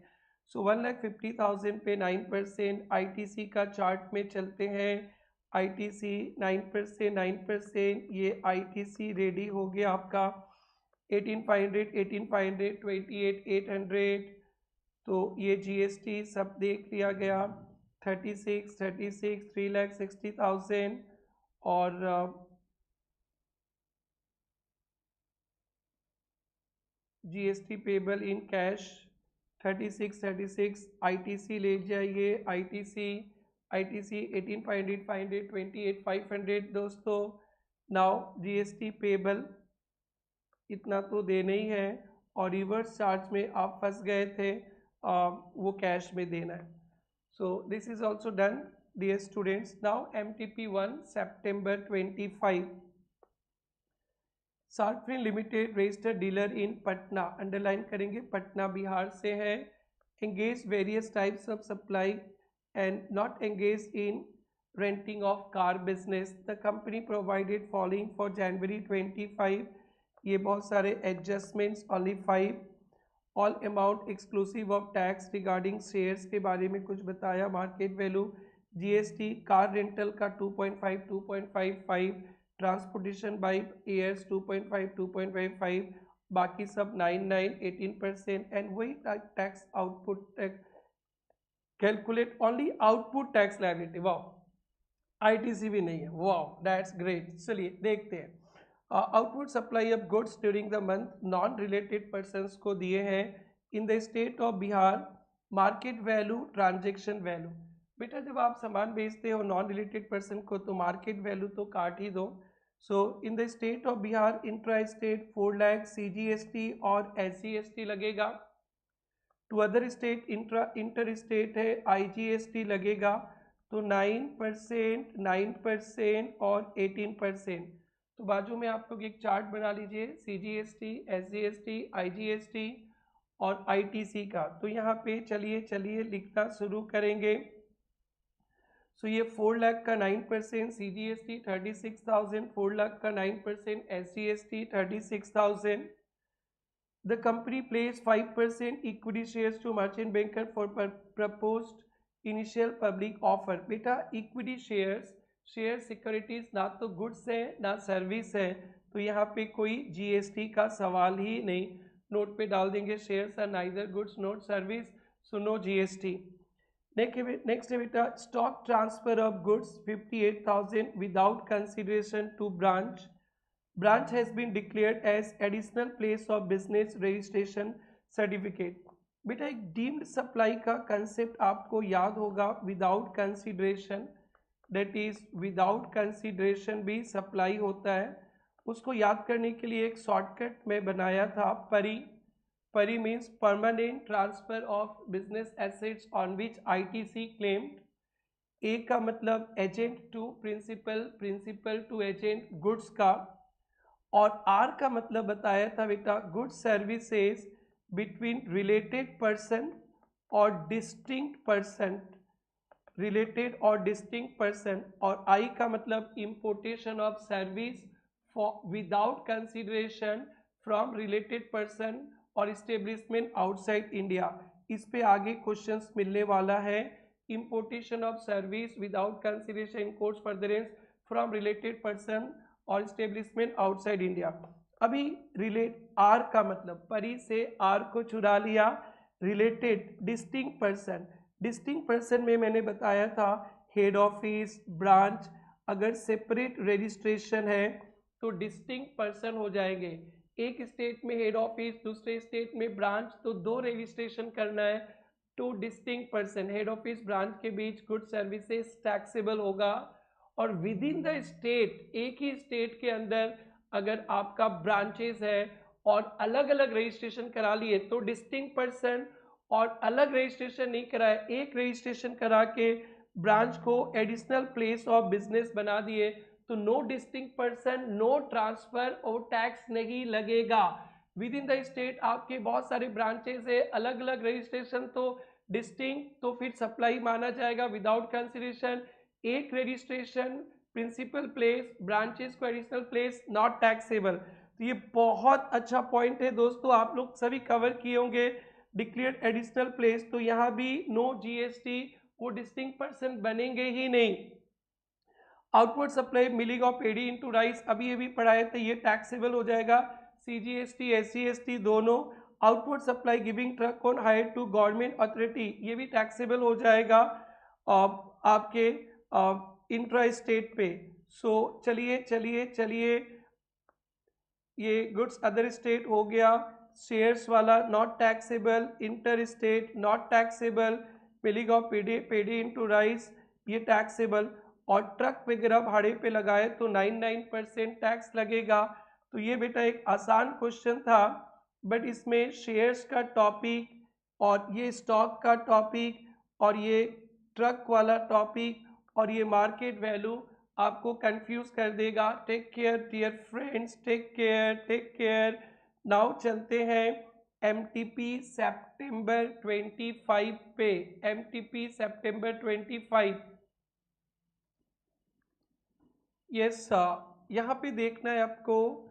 सो 1,50,000 पे 9%, ITC का चार्ट में चलते हैं, ITC 9%, ये ITC रेडी हो गया आपका 18,500, 28,800, तो ये GST सब देख लिया गया 36, 3,60,000 और GST payable in cash 36, ITC ले जाइए, ITC 18,500, 28,500 दोस्तों। नाउ GST पेबल इतना तो देना ही है और रिवर्स चार्ज में आप फंस गए थे, वो कैश में देना है। So this is also done dear students. Now MTP1 September 25, Sarfin limited registered dealer in Patna, underline करेंगे, पटना बिहार से है। Engage various types of supply and not engage in renting of car business. The company provided following for January 25, ये बहुत सारे adjustments, only 5। All amount exclusive of tax regarding shares के बारे में कुछ बताया, market value, GST car rental का 2.5, 2.55, transportation by years 2.5, 2.55, बाकी सब 9, 18% एंड वही tax output calculate only output tax liability. वाह, ITC भी नहीं है, वाह दैट्स ग्रेट। चलिए देखते हैं। Output supply of goods during the month non related persons को दिए हैं इन the state of Bihar, market value, transaction value. बेटा जब आप सामान बेचते हो नॉन रिलेटेड पर्सन को तो मार्केट वैल्यू तो काट ही दो। So in the state of Bihar intra state 4 lakh CGST और SGST लगेगा। To other state inter state है IGST लगेगा, तो 9%, 9% और 18%। तो बाजू में आप लोग एक चार्ट बना लीजिए CGST, SGST, IGST और ITC का। तो यहाँ पे चलिए लिखना शुरू करेंगे। सो ये 4 लाख का 9%, CGST 36,000, 4 लाख का 9%, SGST 36,000। The company placed 5% equity shares to merchant banker for proposed initial public offer। बेटा इक्विटी शेयर सिक्योरिटीज ना तो गुड्स है ना सर्विस है, तो यहाँ पे कोई GST का सवाल ही नहीं। नोट पे डाल देंगे shares are neither goods not service, so no GST। Next है बेटा stock transfer of goods 58,000 without consideration to branch has been declared as additional place of business registration certificate। बेटा एक डीम्ड सप्लाई का concept आपको याद होगा, without consideration, that is without consideration भी supply होता है। उसको याद करने के लिए एक शॉर्टकट में बनाया था, परी means permanent transfer of business assets on which ITC claimed. A का मतलब agent to principal, principal to agent goods का, और आर का मतलब बताया था बेटा goods services between related person और डिस्टिंक्ट पर्सन, रिलेटेड और डिस्टिंक्ट पर्सन, और आई का मतलब importation of service for without consideration from related person और इस्टेब्लिशमेंट आउटसाइड इंडिया। इस पे आगे क्वेश्चंस मिलने वाला है। Importation of service without consideration in course furtherance from related person और इस्टेब्लिशमेंट आउटसाइड इंडिया। अभी रिलेट आर का मतलब परी से आर को चुरा लिया, related distinct person, distinct person में मैंने बताया था हेड ऑफिस, ब्रांच, अगर सेपरेट रजिस्ट्रेशन है तो डिस्टिंक्ट पर्सन हो जाएंगे। एक स्टेट में हेड ऑफिस, दूसरे स्टेट में ब्रांच, तो 2 रजिस्ट्रेशन करना है, 2 distinct person, head office branch के बीच गुड सर्विसेज टैक्सेबल होगा। और विद इन द स्टेट, एक ही स्टेट के अंदर अगर आपका ब्रांचेस है और अलग अलग रजिस्ट्रेशन करा लिए तो डिस्टिंक्ट पर्सन, और अलग रजिस्ट्रेशन नहीं कराए, एक रजिस्ट्रेशन करा के ब्रांच को एडिशनल प्लेस ऑफ बिजनेस बना दिए तो no distinct person, no transfer और टैक्स नहीं लगेगा। विद इन द स्टेट आपके बहुत सारे ब्रांचेस है, अलग अलग रजिस्ट्रेशन, तो डिस्टिंक्ट तो फिर सप्लाई माना जाएगा विदाउट कंसिडरेशन। एक रजिस्ट्रेशन प्रिंसिपल प्लेस, ब्रांचेस को एडिशनल प्लेस, नॉट टैक्सेबल। तो ये बहुत अच्छा पॉइंट है दोस्तों, आप लोग सभी कवर किए होंगे। डिक्लेयर्ड एडिशनल प्लेस तो यहाँ भी नो जीएसटी, वो डिस्टिंक्ट पर्सन बनेंगे ही नहीं। Outward supply milling of paddy into rice, अभी ये भी पढ़ाए थे, ये टैक्सेबल हो जाएगा। सीजीएसटी एसजीएसटी दोनों। Outward supply giving truck on hire to government authority, ये भी टैक्सेबल हो जाएगा आपके इंट्रा स्टेट पे। सो चलिए चलिए चलिए, ये गुड्स अदर स्टेट हो गया, शेयर्स वाला not taxable, inter state not taxable, milling of pedi into rice ये टैक्सेबल, और ट्रक वगैरह भाड़े पे लगाए तो 99% टैक्स लगेगा। तो ये बेटा एक आसान क्वेश्चन था, बट इसमें शेयर्स का टॉपिक और ये स्टॉक का टॉपिक और ये ट्रक वाला टॉपिक और ये मार्केट वैल्यू आपको कंफ्यूज कर देगा। Take care dear friends, take care take care. Now चलते हैं एमटीपी सितंबर 25 पे, एमटीपी सितंबर 25। यस, यहाँ पे देखना है आपको,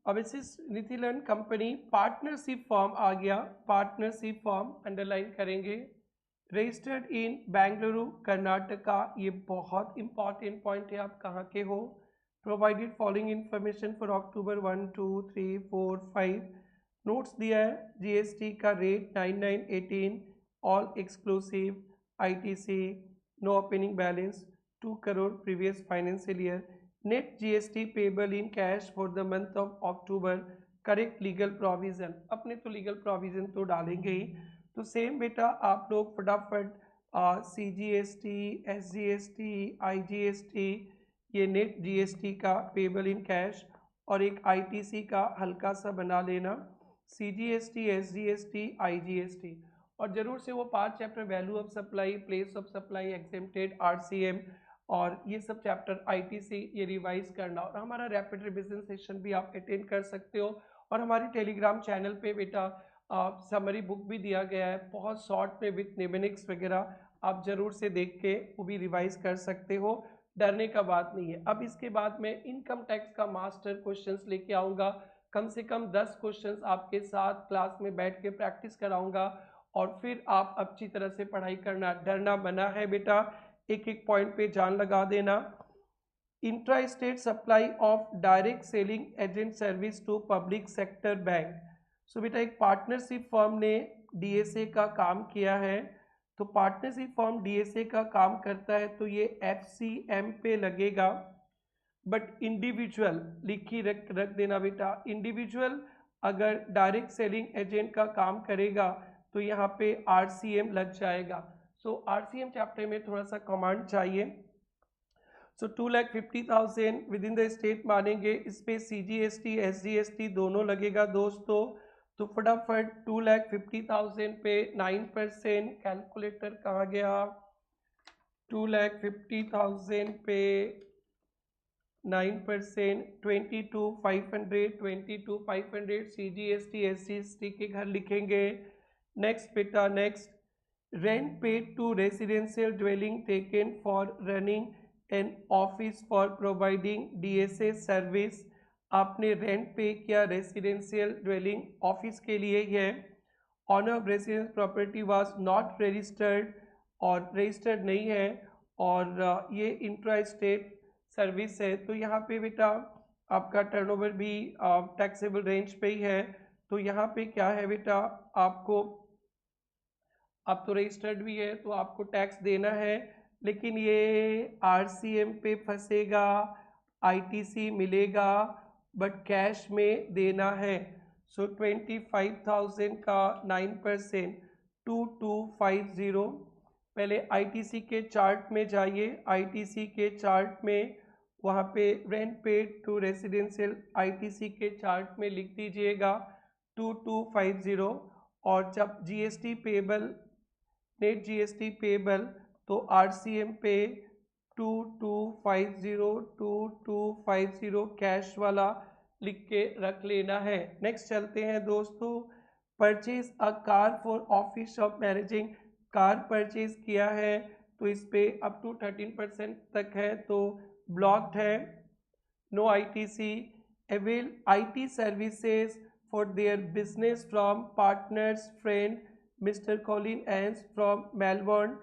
Oasis Netherland company partnership firm आ गया, पार्टनरशिप फॉर्म अंडरलाइन करेंगे, रजिस्टर्ड इन बेंगलुरु कर्नाटका, ये बहुत इंपॉर्टेंट पॉइंट है, आप कहाँ के हो। Provided following information for October 1, 2, 3, 4, 5। Notes दिया है, जीएसटी का rate 9918, all exclusive, ITC, no opening balance 2 crore previous financial year, net GST payable in cash for the month of October, correct legal provision, अपने तो लीगल प्रोविजन तो डालेंगे ही। तो same बेटा आप लोग फटाफट सीजीएसटी, एसजीएसटी, आईजीएसटी, ये नेट जीएसटी का पेबल इन कैश और एक आईटीसी का हल्का सा बना लेना, सीजीएसटी, एसजीएसटी, आईजीएसटी, और जरूर से वो 5 chapter value of supply, place of supply, exempted, RCM और ये सब चैप्टर आईटीसी ये रिवाइज करना। और हमारा रैपिड रिविजन सेशन भी आप अटेंड कर सकते हो, और हमारे टेलीग्राम चैनल पे बेटा समरी बुक भी दिया गया है बहुत शॉर्ट में विथ निमिनिक्स वगैरह, आप जरूर से देख के वो भी रिवाइज कर सकते हो, डरने का बात नहीं है। अब इसके बाद मैं इनकम टैक्स का मास्टर क्वेश्चंस लेके आऊँगा, कम से कम 10 क्वेश्चंस आपके साथ क्लास में बैठ के प्रैक्टिस कराऊंगा, और फिर आप अच्छी तरह से पढ़ाई करना, डरना मना है बेटा, एक एक पॉइंट पे जान लगा देना। Intra state supply of direct selling agent service to public sector bank. So बेटा एक पार्टनरशिप फर्म ने डीएसए का काम किया है, तो पार्टनरशिप फर्म डीएसए का काम करता है तो ये एफसीएम पे लगेगा, बट इंडिविजुअल लिखी रख देना बेटा, इंडिविजुअल अगर डायरेक्ट सेलिंग एजेंट का काम करेगा तो यहाँ पे आरसीएम लग जाएगा। सो आरसीएम चैप्टर में थोड़ा सा कमांड चाहिए। सो 2,50,000 विद इन द स्टेट मानेंगे, इस पे सीजीएसटी एसजीएसटी दोनों लगेगा दोस्तों। तो फटाफट 2,50,000 पे 9%, कैलकुलेटर कहाँ गया, 2,50,000 पे 9%, 22,500 सीजीएसटी एसजीएसटी के घर लिखेंगे। नेक्स्ट बेटा next, rent paid to residential dwelling taken for running an office for providing DSA service, आपने रेंट पे किया रेसिडेंशियल ड्वेलिंग ऑफिस के लिए ही है। Owner of residence property was not registered, और रजिस्टर्ड नहीं है, और ये इंट्रा स्टेट सर्विस है, तो यहाँ पे बेटा आपका टर्नओवर भी टैक्सेबल रेंज पे ही है। तो यहाँ पे क्या है बेटा, आपको अब तो रजिस्टर्ड भी है तो आपको टैक्स देना है, लेकिन ये आरसीएम पे फंसेगा, आईटीसी मिलेगा, बट कैश में देना है। सो 25,000 का 9%, 2250। पहले आईटीसी के चार्ट में जाइए, आईटीसी के चार्ट में वहाँ पे rent paid to residential ITC के चार्ट में लिख दीजिएगा 2250, और जब GST payable, net GST payable, तो RCM पे 2250 कैश वाला लिख के रख लेना है। नेक्स्ट चलते हैं दोस्तों, purchase a car for office of managing, car purchase किया है तो इस पे अप टू 13% तक है तो ब्लॉक्ड है, no ITC। Avail IT services for their business from partners friend mister Colin Ens from Melbourne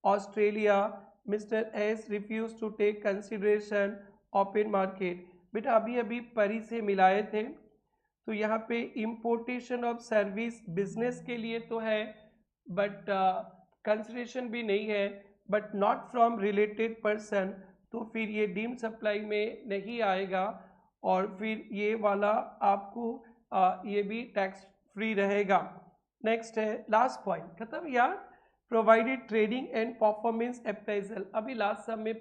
Australia, mister S refuse to take consideration open market. बेटा अभी अभी परी से मिलाए थे, तो यहाँ पे इम्पोर्टेशन ऑफ सर्विस बिजनेस के लिए तो है, बट कंसिडरेशन भी नहीं है, but not from related person, तो फिर ये डीम्ड सप्लाई में नहीं आएगा, और फिर ये वाला आपको ये भी टैक्स फ्री रहेगा। नेक्स्ट है लास्ट पॉइंट, खत्म यार। Provided trading and performance appraisal, अभी लास्ट सब में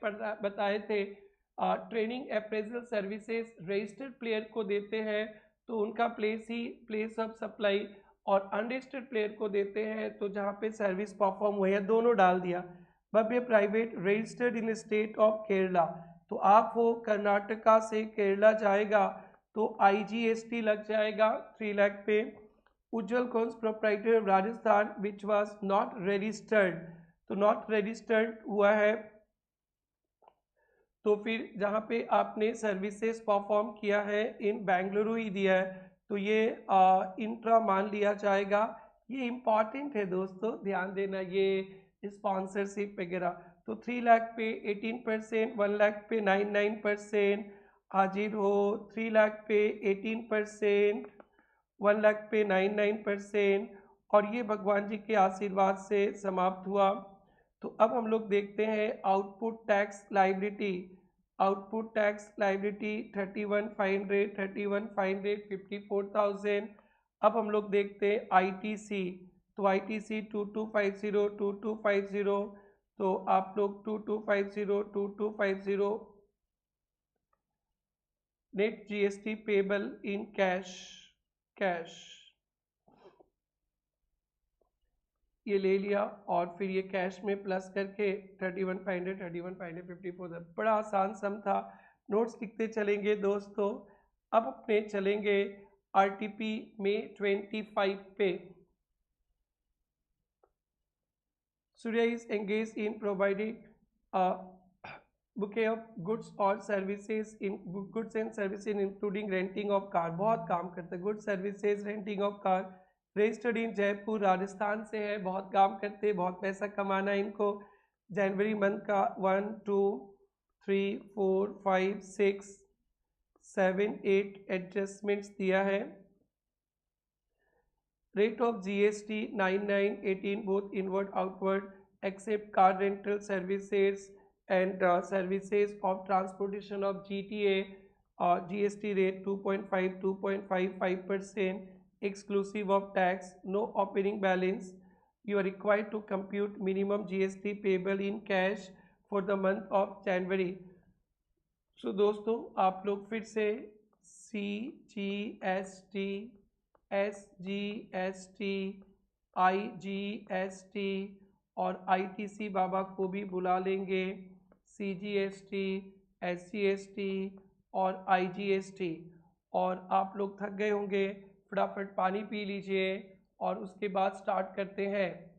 बताए थे, training appraisal services registered player को देते हैं तो उनका प्लेस ऑफ सप्लाई, और अनरजिस्टर्ड प्लेयर को देते हैं तो जहाँ पे सर्विस परफॉर्म हुई है, दोनों डाल दिया। बट ये private registered in state of Kerala, तो आप हो कर्नाटका से केरला जाएगा तो IGST लग जाएगा 3 लाख पे। Ujjwal Kauns proprietor of Rajasthan which was not registered, तो नॉट रजिस्टर्ड हुआ है, तो फिर जहाँ पे आपने सर्विसेज परफॉर्म किया है इन बेंगलुरु ही दिया है तो ये इंट्रा मान लिया जाएगा। ये इम्पॉर्टेंट है दोस्तों, ध्यान देना, ये स्पॉन्सरशिप वगैरह। तो 3 लाख पे 18%, 1 लाख पे 99%, हाजिर हो 3 लाख पे 18%, 1 लाख पे 99%, और ये भगवान जी के आशीर्वाद से समाप्त हुआ। तो अब हम लोग देखते हैं output tax liability. Output tax liability 31,500, 31,500, 54,000। अब हम लोग देखते हैं ITC, तो ITC 2250, 2250, तो आप लोग 2250, 2250 net GST payable in cash, ये ले लिया, और फिर ये कैश में प्लस करके 31,500, 31,500, 54, बड़ा आसान सम था। नोट्स लिखते चलेंगे दोस्तों। अब अपने चलेंगे RTP में 25 पे। Surya is engage in providing bouquet of goods और services in goods and services including renting of car, बहुत काम करते हैं, goods services renting of car. Registered in Jaipur, Rajasthan से है, बहुत काम करते हैं, बहुत पैसा कमाना है इनको। जनवरी मंथ का 1, 2, 3, 4, 5, 6, 7, 8 एडजस्टमेंट्स दिया है। Rate of GST 9, 9, 18 both inward outward except car rental services and services of transportation of GTA, GST rate 2.5, 2.55% exclusive of tax, no opening balance. You are required to compute minimum GST payable in cash for the month of January. So दोस्तों आप लोग फिर से CGST, SGST, IGST और ITC बाबा को भी बुला लेंगे, CGST, SGST और IGST। और आप लोग थक गए होंगे, फटाफट पानी पी लीजिए और उसके बाद स्टार्ट करते हैं।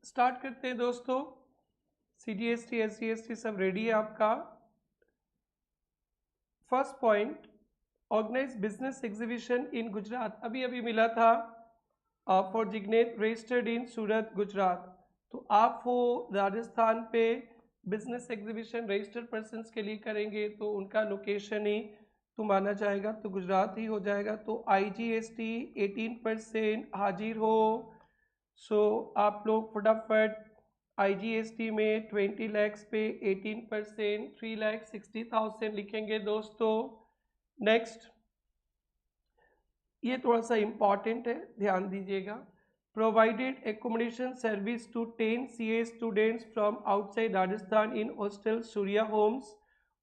स्टार्ट करते हैं दोस्तों। CGST, SGST सब रेडी है आपका। First point, organise business exhibition in Gujarat, अभी अभी मिला था फॉर जिग्नेट रजिस्टर्ड इन सूरत गुजरात। तो आप हो राजस्थान पे बिजनेस एग्जीबिशन रजिस्टर्ड पर्सनस के लिए करेंगे तो उनका लोकेशन ही तो माना जाएगा, तो गुजरात ही हो जाएगा। तो IGST 18% हाजिर हो। सो आप लोग फटाफट IGST में 20 लाख पे 18%, 3,60,000 लिखेंगे दोस्तों। नेक्स्ट, ये थोड़ा सा इम्पॉर्टेंट है, ध्यान दीजिएगा। provided accommodation service to 10 CA students from outside Rajasthan in hostel Surya Homes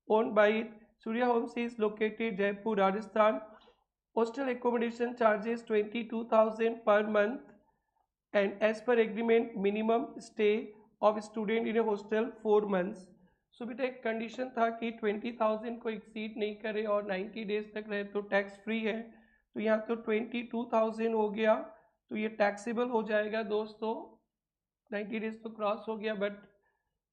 owned by it. Surya Homes is located Jaipur, Rajasthan. Hostel accommodation charges 22,000 per month, and as per agreement minimum stay of student in a hostel 4 months. सो बेटा एक condition था कि 20,000 को exceed नहीं करे और 90 days तक रहे तो टैक्स फ्री है, तो यहाँ तो 22,000 हो गया, तो ये टैक्सेबल हो जाएगा दोस्तों। 90 डेज तो क्रॉस हो गया, बट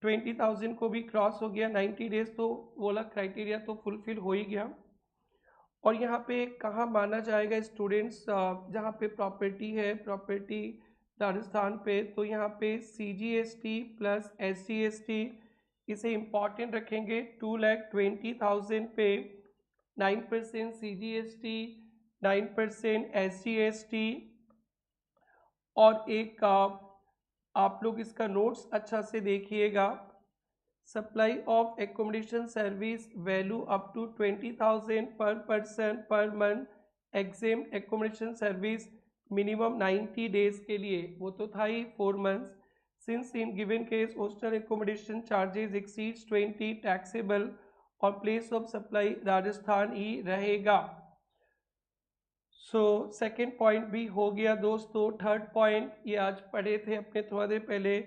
20,000 को भी क्रॉस हो गया, 90 डेज तो वो वाला क्राइटेरिया तो फुलफिल हो ही गया। और यहाँ पे कहाँ माना जाएगा स्टूडेंट्स, जहाँ पे प्रॉपर्टी है, प्रॉपर्टी राजस्थान पे, तो यहाँ पे CGST प्लस SGST इसे इम्पॉर्टेंट रखेंगे। 2,20,000 पे 9% CGST, 9% SGST, और एक आप लोग इसका नोट्स अच्छा से देखिएगा। Supply of accommodation service value up to 20,000 per person per month, exempt accommodation service minimum 90 days के लिए, वो तो था ही 4 months. Since in given case hostel accommodation charges exceeds 20 taxable और प्लेस ऑफ सप्लाई राजस्थान ही रहेगा। सो सेकेंड पॉइंट भी हो गया दोस्तों। थर्ड पॉइंट ये आज पढ़े थे अपने थोड़ा देर पहले,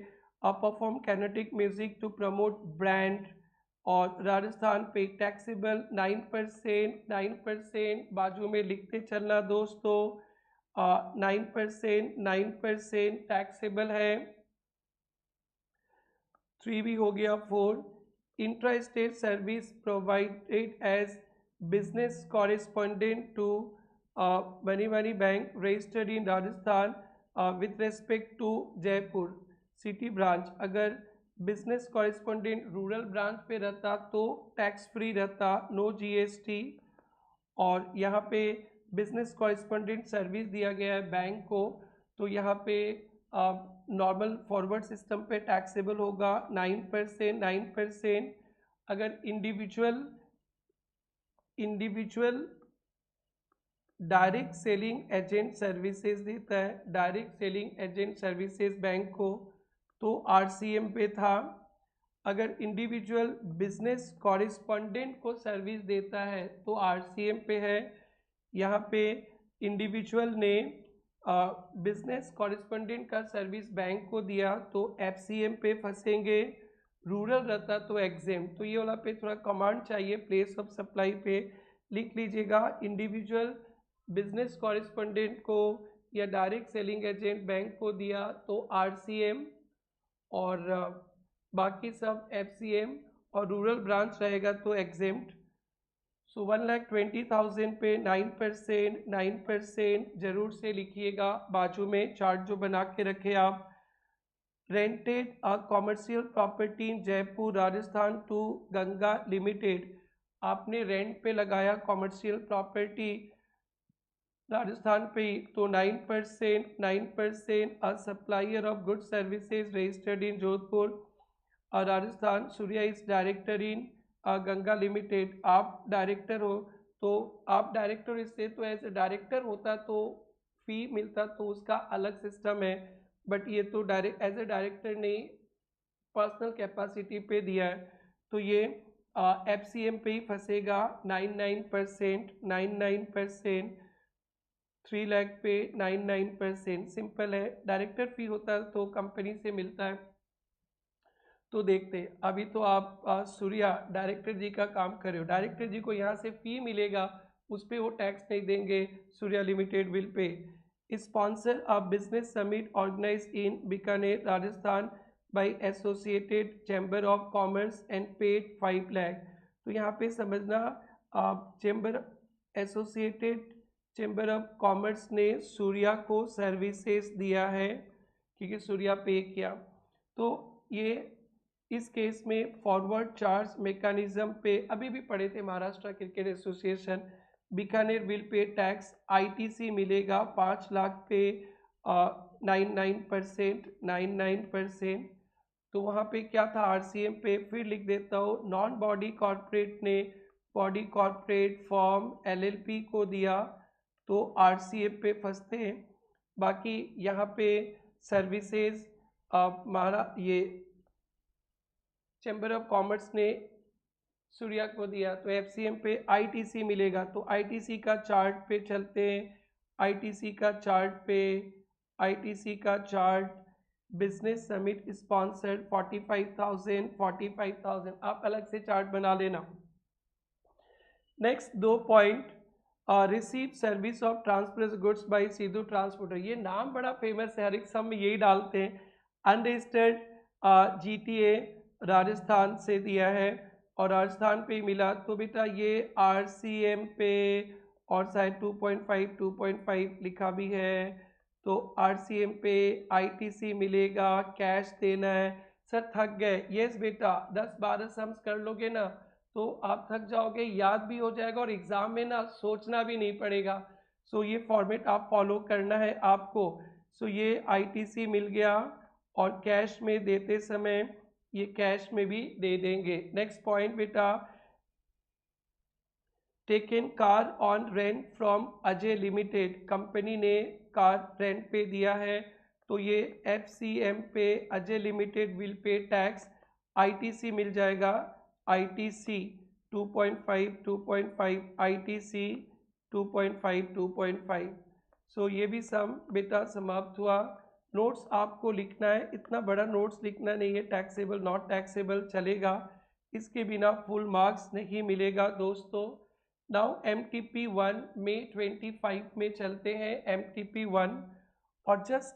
perform kinetic music to promote brand, और राजस्थान पे टैक्सेबल 9%, 9% बाजू में लिखते चलना दोस्तों, 9%, 9% टैक्सेबल है। 3 भी हो गया। 4 intra state service provided as business correspondent to money bank registered in Rajasthan with respect to Jaipur city branch. अगर बिजनेस कॉरेस्पॉन्डेंट रूरल ब्रांच पे रहता तो टैक्स फ्री रहता, नो GST। और यहाँ पे बिजनेस कॉरेस्पॉन्डेंट सर्विस दिया गया है बैंक को, तो यहाँ पे नॉर्मल फॉरवर्ड सिस्टम पे टैक्सेबल होगा 9%, 9%। अगर individual direct selling agent services देता है, direct selling agent services bank को, तो RCM पे था। अगर इंडिविजुअल बिजनेस कॉरेस्पॉन्डेंट को सर्विस देता है तो RCM पे है। यहाँ पे इंडिविजुअल ने बिजनेस कॉरेस्पॉन्डेंट का सर्विस बैंक को दिया तो FCM पे फंसेंगे, रूरल रहता तो एग्जेम्प्ट। तो ये वाला पे थोड़ा कमांड चाहिए, प्लेस ऑफ सप्लाई पे लिख लीजिएगा, इंडिविजुअल बिजनेस कॉरेस्पॉन्डेंट को या डायरेक्ट सेलिंग एजेंट बैंक को दिया तो RCM, और बाकी सब FCM, और रूरल ब्रांच रहेगा तो एग्जेम्प्ट। सो 1,20,000 पे 9%, 9% जरूर से लिखिएगा, बाजू में चार्ट जो बना के रखे आप। Rented a commercial property in Jaipur Rajasthan to Ganga limited, आपने रेंट पे लगाया कॉमर्शियल प्रॉपर्टी राजस्थान पे, तो 9%, 9%। A supplier of good services registered in Jodhpur Rajasthan, Surya is director in Ganga limited. आप डायरेक्टर हो, तो आप डायरेक्टर इससे तो एज ए डायरेक्टर होता तो फी मिलता, तो उसका अलग सिस्टम है, बट ये तो डायरेक्ट एज ए डायरेक्टर ने पर्सनल कैपेसिटी पे दिया है, तो ये FCM पे ही फंसेगा। 99%, 99%। 3 लाख पे 99%, सिंपल है। डायरेक्टर फी होता है तो कंपनी से मिलता है। तो देखते अभी तो आप सूर्या डायरेक्टर जी का काम कर रहे हो, डायरेक्टर जी को यहाँ से फी मिलेगा, उस पर वो टैक्स नहीं देंगे, Surya limited will pay. Sponsor a business summit organise in Bikaner Rajasthan by associated chamber of commerce and paid 5 lakh. तो यहाँ पे समझना, chamber associated chamber of commerce ने सूर्या को सर्विसेज दिया है क्योंकि सूर्या पे किया, तो ये इस केस में फॉरवर्ड चार्ज मैकेनिज्म पे अभी भी पढ़े थे, Maharashtra cricket association, Bikaner will pay tax, ITC मिलेगा 5 लाख पे 99%, 99%। तो वहाँ पे क्या था RCM पे, फिर लिख देता हूँ, नॉन बॉडी कॉर्पोरेट ने बॉडी कॉर्पोरेट फॉर्म LLP को दिया तो RCM पे फंसते हैं। बाकी यहाँ पे सर्विसेज हमारा ये चैम्बर ऑफ कॉमर्स ने सूर्या को दिया, तो एफसीएम पे आईटीसी मिलेगा। तो आईटीसी का चार्ट पे चलते हैं। आईटीसी का चार्ट बिजनेस समिट स्पॉन्सर्ड 45,000 आप अलग से चार्ट बना लेना। Next 2 point, receive service of transfer goods by Sidhu transporter. ये नाम बड़ा फेमस है, हर एक सब में यही डालते हैं। अनरजिस्टर्ड जीटीए राजस्थान से दिया है और राजस्थान पे मिला, तो बेटा ये आरसीएम पे और शायद 2.5 लिखा भी है, तो आरसीएम पे आईटीसी मिलेगा, कैश देना है। सर थक गए, यस बेटा 10-12 सम्स कर लोगे ना तो आप थक जाओगे, याद भी हो जाएगा और एग्जाम में ना सोचना भी नहीं पड़ेगा। सो ये फॉर्मेट आप फॉलो करना है आपको। सो ये आईटीसी मिल गया और कैश में देते समय ये कैश में भी दे देंगे। नेक्स्ट पॉइंट बेटा, taken car on rent from Ajay limited, company ने कार रेंट पे दिया है, तो ये एफसीएम पे Ajay limited will pay tax, ITC मिल जाएगा, आईटीसी 2.5 आईटीसी 2.5। सो ये भी सम बेटा समाप्त हुआ। नोट्स आपको लिखना है, इतना बड़ा नोट्स लिखना नहीं है, टैक्सेबल नॉट टैक्सेबल चलेगा, इसके बिना फुल मार्क्स नहीं मिलेगा दोस्तों। नाउ MTP1 में 25 में चलते हैं। MTP1 और जस्ट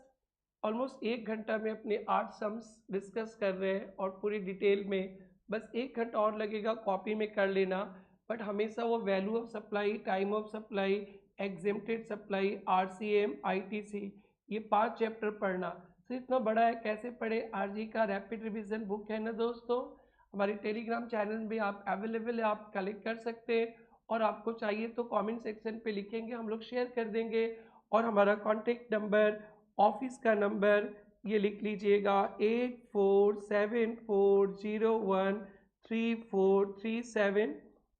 ऑलमोस्ट 1 घंटा में अपने 8 सम्स डिस्कस कर रहे हैं और पूरी डिटेल में, बस 1 घंटा और लगेगा, कॉपी में कर लेना। बट हमेशा वो value of supply, time of supply, exempted supply, RCM, ITC, ये 5 चैप्टर पढ़ना। तो इतना बड़ा है, कैसे पढ़े? आरजी का रैपिड रिवीजन बुक है ना दोस्तों, हमारे टेलीग्राम चैनल में आप अवेलेबल है, आप कलेक्ट कर सकते हैं और आपको चाहिए तो कमेंट सेक्शन पे लिखेंगे, हम लोग शेयर कर देंगे। और हमारा कॉन्टेक्ट नंबर, ऑफिस का नंबर ये लिख लीजिएगा 8474013437,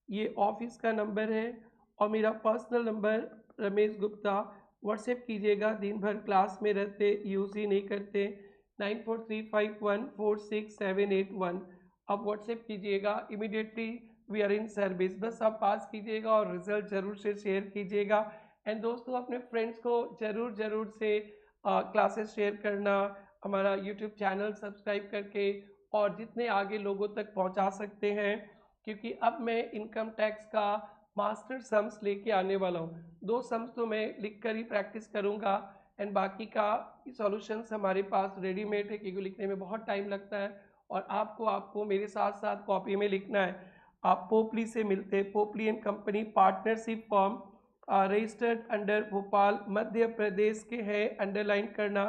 ये ऑफिस का नंबर है। और मेरा personal number Ramesh Gupta, WhatsApp कीजिएगा, दिन भर क्लास में रहते, यूज़ ही नहीं करते, 9435146781। आप व्हाट्सएप कीजिएगा, immediately we are in service. बस आप पास कीजिएगा और रिजल्ट जरूर से शेयर कीजिएगा। एंड दोस्तों अपने फ्रेंड्स को जरूर से क्लासेस शेयर करना, हमारा यूट्यूब चैनल सब्सक्राइब करके और जितने आगे लोगों तक पहुंचा सकते हैं, क्योंकि अब मैं इनकम टैक्स का मास्टर सम्स लेके आने वाला हूँ। 2 सम्स तो मैं लिख कर ही प्रैक्टिस करूँगा एंड बाकी का सॉल्यूशंस हमारे पास रेडीमेड है, क्योंकि लिखने में बहुत टाइम लगता है और आपको मेरे साथ साथ कॉपी में लिखना है। आप पोपली से मिलते हैं, Popli and company partnership firm, registered under Bhopal Madhya Pradesh के हैं, अंडरलाइन करना।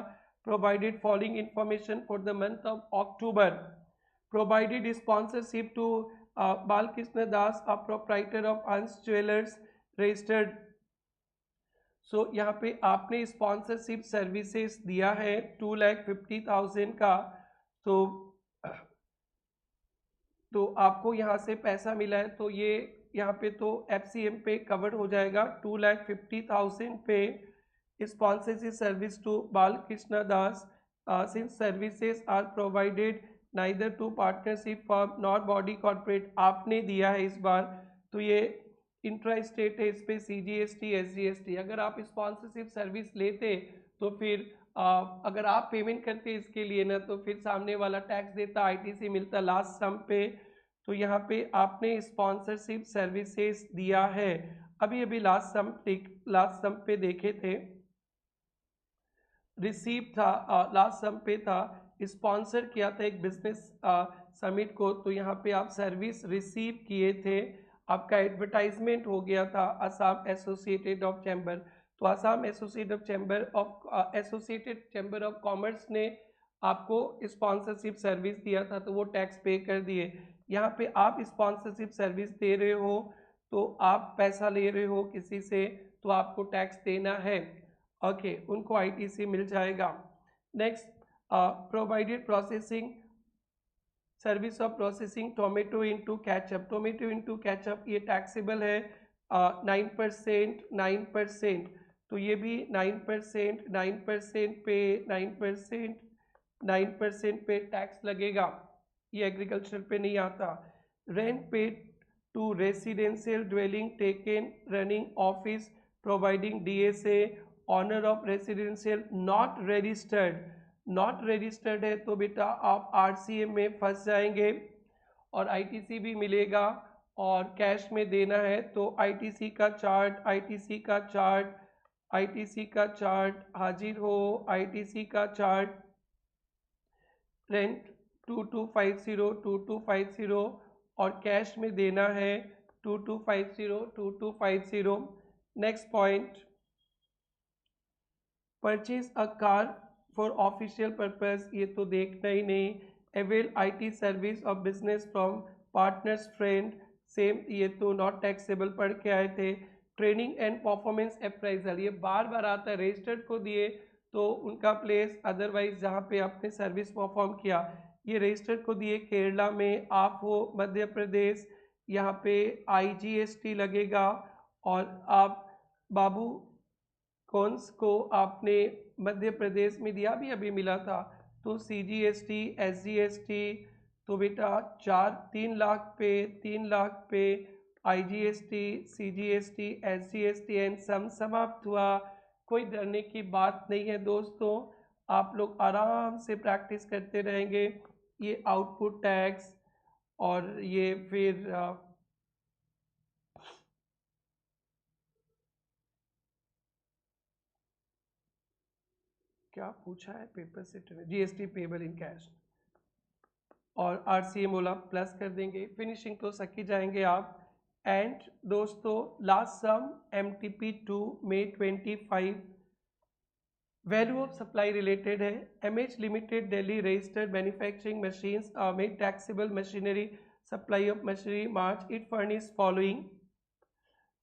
Provided following information for the month of October, provided sponsorship to Balkrishna Das, a proprietor of Ansh jewellers registered. So यहाँ पे आपने स्पॉन्सरशिप सर्विसेज दिया है 2,50,000 का, तो आपको यहाँ से पैसा मिला है, तो ये यहाँ पे तो एफसीएम पे कवर हो जाएगा 2,50,000 पे। Sponsorship service to Balkrishna Das, since services are provided neither to partnership firm not body corporate, आपने दिया है इस बार, तो ये इंट्रा स्टेट है, इस पे CGST SGST। अगर आप स्पॉन्सरशिप सर्विस लेते तो फिर अगर आप पेमेंट करते इसके लिए ना, तो फिर सामने वाला टैक्स देता, आईटीसी मिलता लास्ट सम पे। तो यहाँ पे आपने स्पॉन्सरशिप सर्विसेज दिया है। अभी लास्ट सम पे देखे थे, रिसीव था, लास्ट सम पे था, स्पॉन्सर किया था एक बिजनेस समिट को, तो यहाँ पे आप सर्विस रिसीव किए थे, आपका एडवर्टाइजमेंट हो गया था असम एसोसिएटेड ऑफ चैम्बर। तो Assam associated chamber of commerce ने आपको स्पॉन्सरशिप सर्विस दिया था, तो वो टैक्स पे कर दिए। यहाँ पे आप स्पॉन्सरशिप सर्विस दे रहे हो तो आप पैसा ले रहे हो किसी से, तो आपको टैक्स देना है, ओके, उनको आईटीसी मिल जाएगा। Next, provided processing service of processing tomato into ketchup, tomato into ketchup ये टैक्सेबल है 9%। तो ये भी 9%, 9% पे 9%, 9% पे टैक्स लगेगा, ये एग्रीकल्चर पे नहीं आता। Rent paid to residential dwelling taken running office providing DSA owner of residential not registered, not registered है तो बेटा आप RCM में फंस जाएंगे और ITC भी मिलेगा और कैश में देना है तो ITC का चार्ट, ITC का चार्ट, ITC का चार्ट हाजिर हो, ITC का चार्ट, रेंट 2250 2250 और कैश में देना है 2250 2250। Next point, purchase a car for official purpose, ये तो देखना ही नहीं। Avail IT service of business from partners friend, same, ये तो नॉट टैक्सेबल पढ़ के आए थे। ट्रेनिंग एंड परफॉर्मेंस अप्राइजल, ये बार बार आता है, रजिस्टर्ड को दिए तो उनका प्लेस, अदरवाइज जहाँ पे आपने सर्विस परफॉर्म किया, ये रजिस्टर्ड को दिए केरला में, आप हो मध्य प्रदेश, यहाँ पे IGST लगेगा और आप बाबू कौन्स को आपने मध्य प्रदेश में दिया, भी अभी मिला था, तो CGST SGST, तो बेटा 3 लाख पे 3 लाख पे IGST CGST SGST एंड सम समाप्त हुआ। कोई डरने की बात नहीं है दोस्तों, आप लोग आराम से प्रैक्टिस करते रहेंगे। ये आउटपुट टैक्स और ये फिर क्या पूछा है पेपर से, GST पेबल इन कैश और RCM वाला प्लस कर देंगे, फिनिशिंग तो सक ही जाएंगे आप। एंड दोस्तों लास्ट सम MTP2 में 25 वैल्यू ऑफ सप्लाई रिलेटेड है। MH limited Delhi registered manufacturing machines made taxable machinery supply of machinery March it furnish following.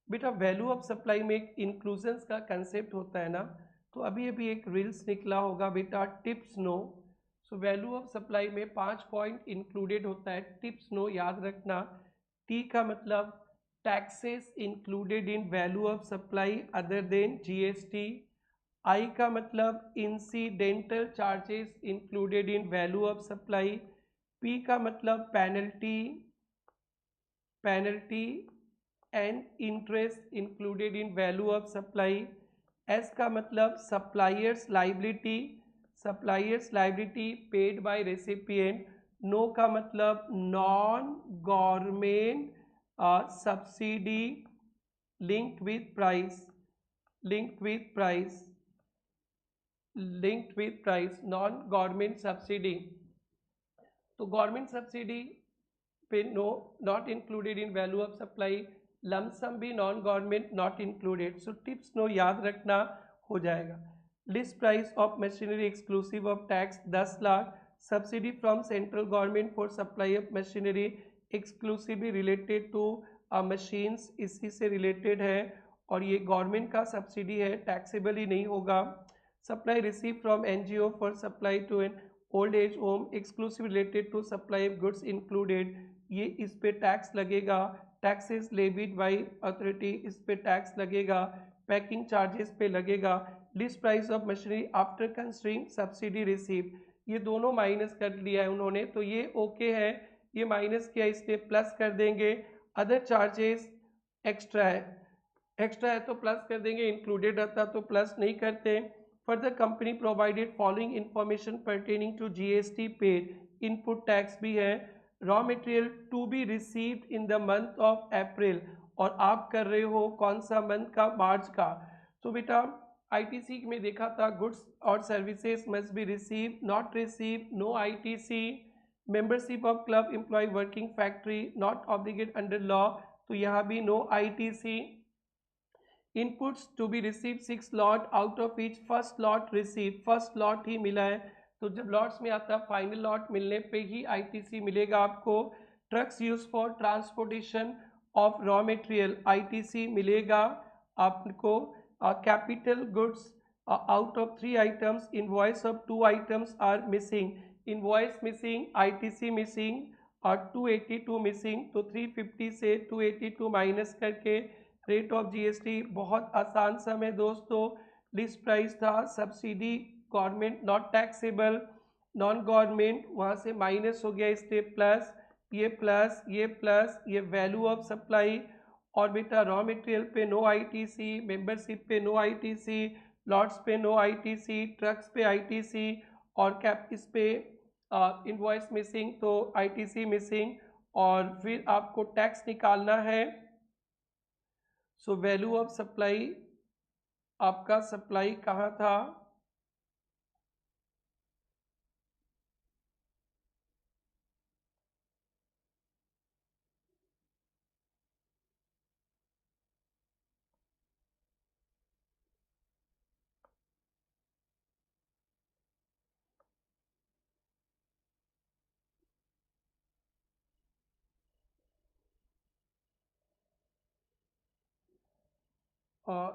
बेटा वैल्यू ऑफ सप्लाई में एक इंक्लूजन्स का कंसेप्ट होता है ना, तो अभी अभी एक रील्स निकला होगा बेटा, tips no. So value of supply में 5 पॉइंट इंक्लूडेड होता है, टिप्स नो याद रखना। T का मतलब taxes included in value of supply other than GST। I का मतलब incidental charges included in value of supply. P का मतलब penalty, penalty and interest included in value of supply. S का मतलब supplier's liability, supplier's liability paid by recipient. No का मतलब non government subsidy linked with price, linked with price, linked with price, non government subsidy. तो government subsidy पे no, not included in value of supply. Lump sum भी non government not included. So tips no याद रखना हो जाएगा। List price of machinery exclusive of tax 10 lakh. Subsidy from central government for supply of machinery exclusively related to machines, इसी से related है और ये गवर्नमेंट का सब्सिडी है, टैक्सेबल ही नहीं होगा। Supply receive from NGO for supply to an old age home exclusive related to supply of goods included, ये इस पे टैक्स लगेगा। टैक्सेस लेविड बाय अथॉरिटी, इस पे टैक्स लगेगा। पैकिंग चार्जेस पे लगेगा। List price of machinery after considering subsidy receive, ये दोनों माइनस कर लिया है उन्होंने, तो ये ओके है, ये माइनस किया, इसलिए प्लस कर देंगे। अदर चार्जेस एक्स्ट्रा है, एक्स्ट्रा है तो प्लस कर देंगे, इंक्लूडेड रहता तो प्लस नहीं करते। Further company provided following information pertaining to GST paid, input tax भी है। Raw material to be received in the month of April, और आप कर रहे हो कौन सा मंथ का, मार्च का। तो बेटा ITC में देखा था गुड्स और services must be receive, not receive, no ITC। Membership of club employ working factory not obligate under law, तो यहाँ भी no ITC। Inputs to be receive 6 lot out of which first lot receive, first lot ही मिला है, तो जब lots में आता है फाइनल लॉट मिलने पे ही ITC मिलेगा आपको। Trucks use for transportation of raw material, ITC मिलेगा आपको। Capital goods out of 3 items, invoice of 2 items are missing, invoice missing, ITC missing और 282 मिसिंग, तो 350 से 282 माइनस करके रेट ऑफ जीएसटी बहुत आसान सम है दोस्तों। लिस्ट प्राइस था, subsidy government not taxable, non government वहाँ से माइनस हो गया इसलिए प्लस, ये वैल्यू ऑफ सप्लाई। और बेटा रॉ मटेरियल पे नो आईटीसी, मेंबरशिप पे नो आईटीसी, लॉट्स पे नो आईटीसी, ट्रक्स पे आईटीसी, और कैप इस पे इनवॉइस मिसिंग तो आईटीसी मिसिंग। और फिर आपको टैक्स निकालना है। सो वैल्यू ऑफ सप्लाई, आपका सप्लाई कहाँ था,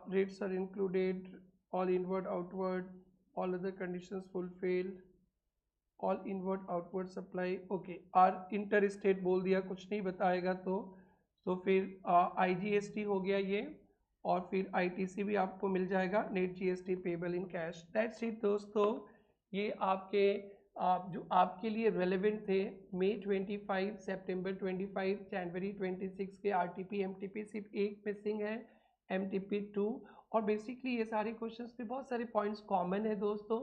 rates are included, all inward outward, all other conditions fulfilled, all inward outward supply. Okay, are inter state बोल दिया, कुछ नहीं बताएगा तो फिर आईजीएसटी हो गया ये, और फिर आईटीसी भी आपको मिल जाएगा, net GST payable in cash. That's it दोस्तों। ये आपके जो आपके लिए रेलेवेंट थे मई 25, सितंबर 25, जनवरी 26 के आरटीपी एमटीपी, सिर्फ एक मिसिंग है एमटीपी 2। और बेसिकली ये सारे क्वेश्चंस पे बहुत सारे पॉइंट्स कॉमन है दोस्तों,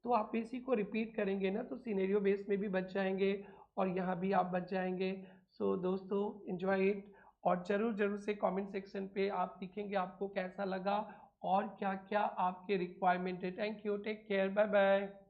तो आप इसी को रिपीट करेंगे ना तो सिनेरियो बेस में भी बच जाएंगे और यहाँ भी आप बच जाएंगे। सो दोस्तों एंजॉय इट, और ज़रूर से कमेंट सेक्शन पे आप लिखेंगे आपको कैसा लगा और क्या क्या आपके रिक्वायरमेंट है। Thank you, take care, bye bye.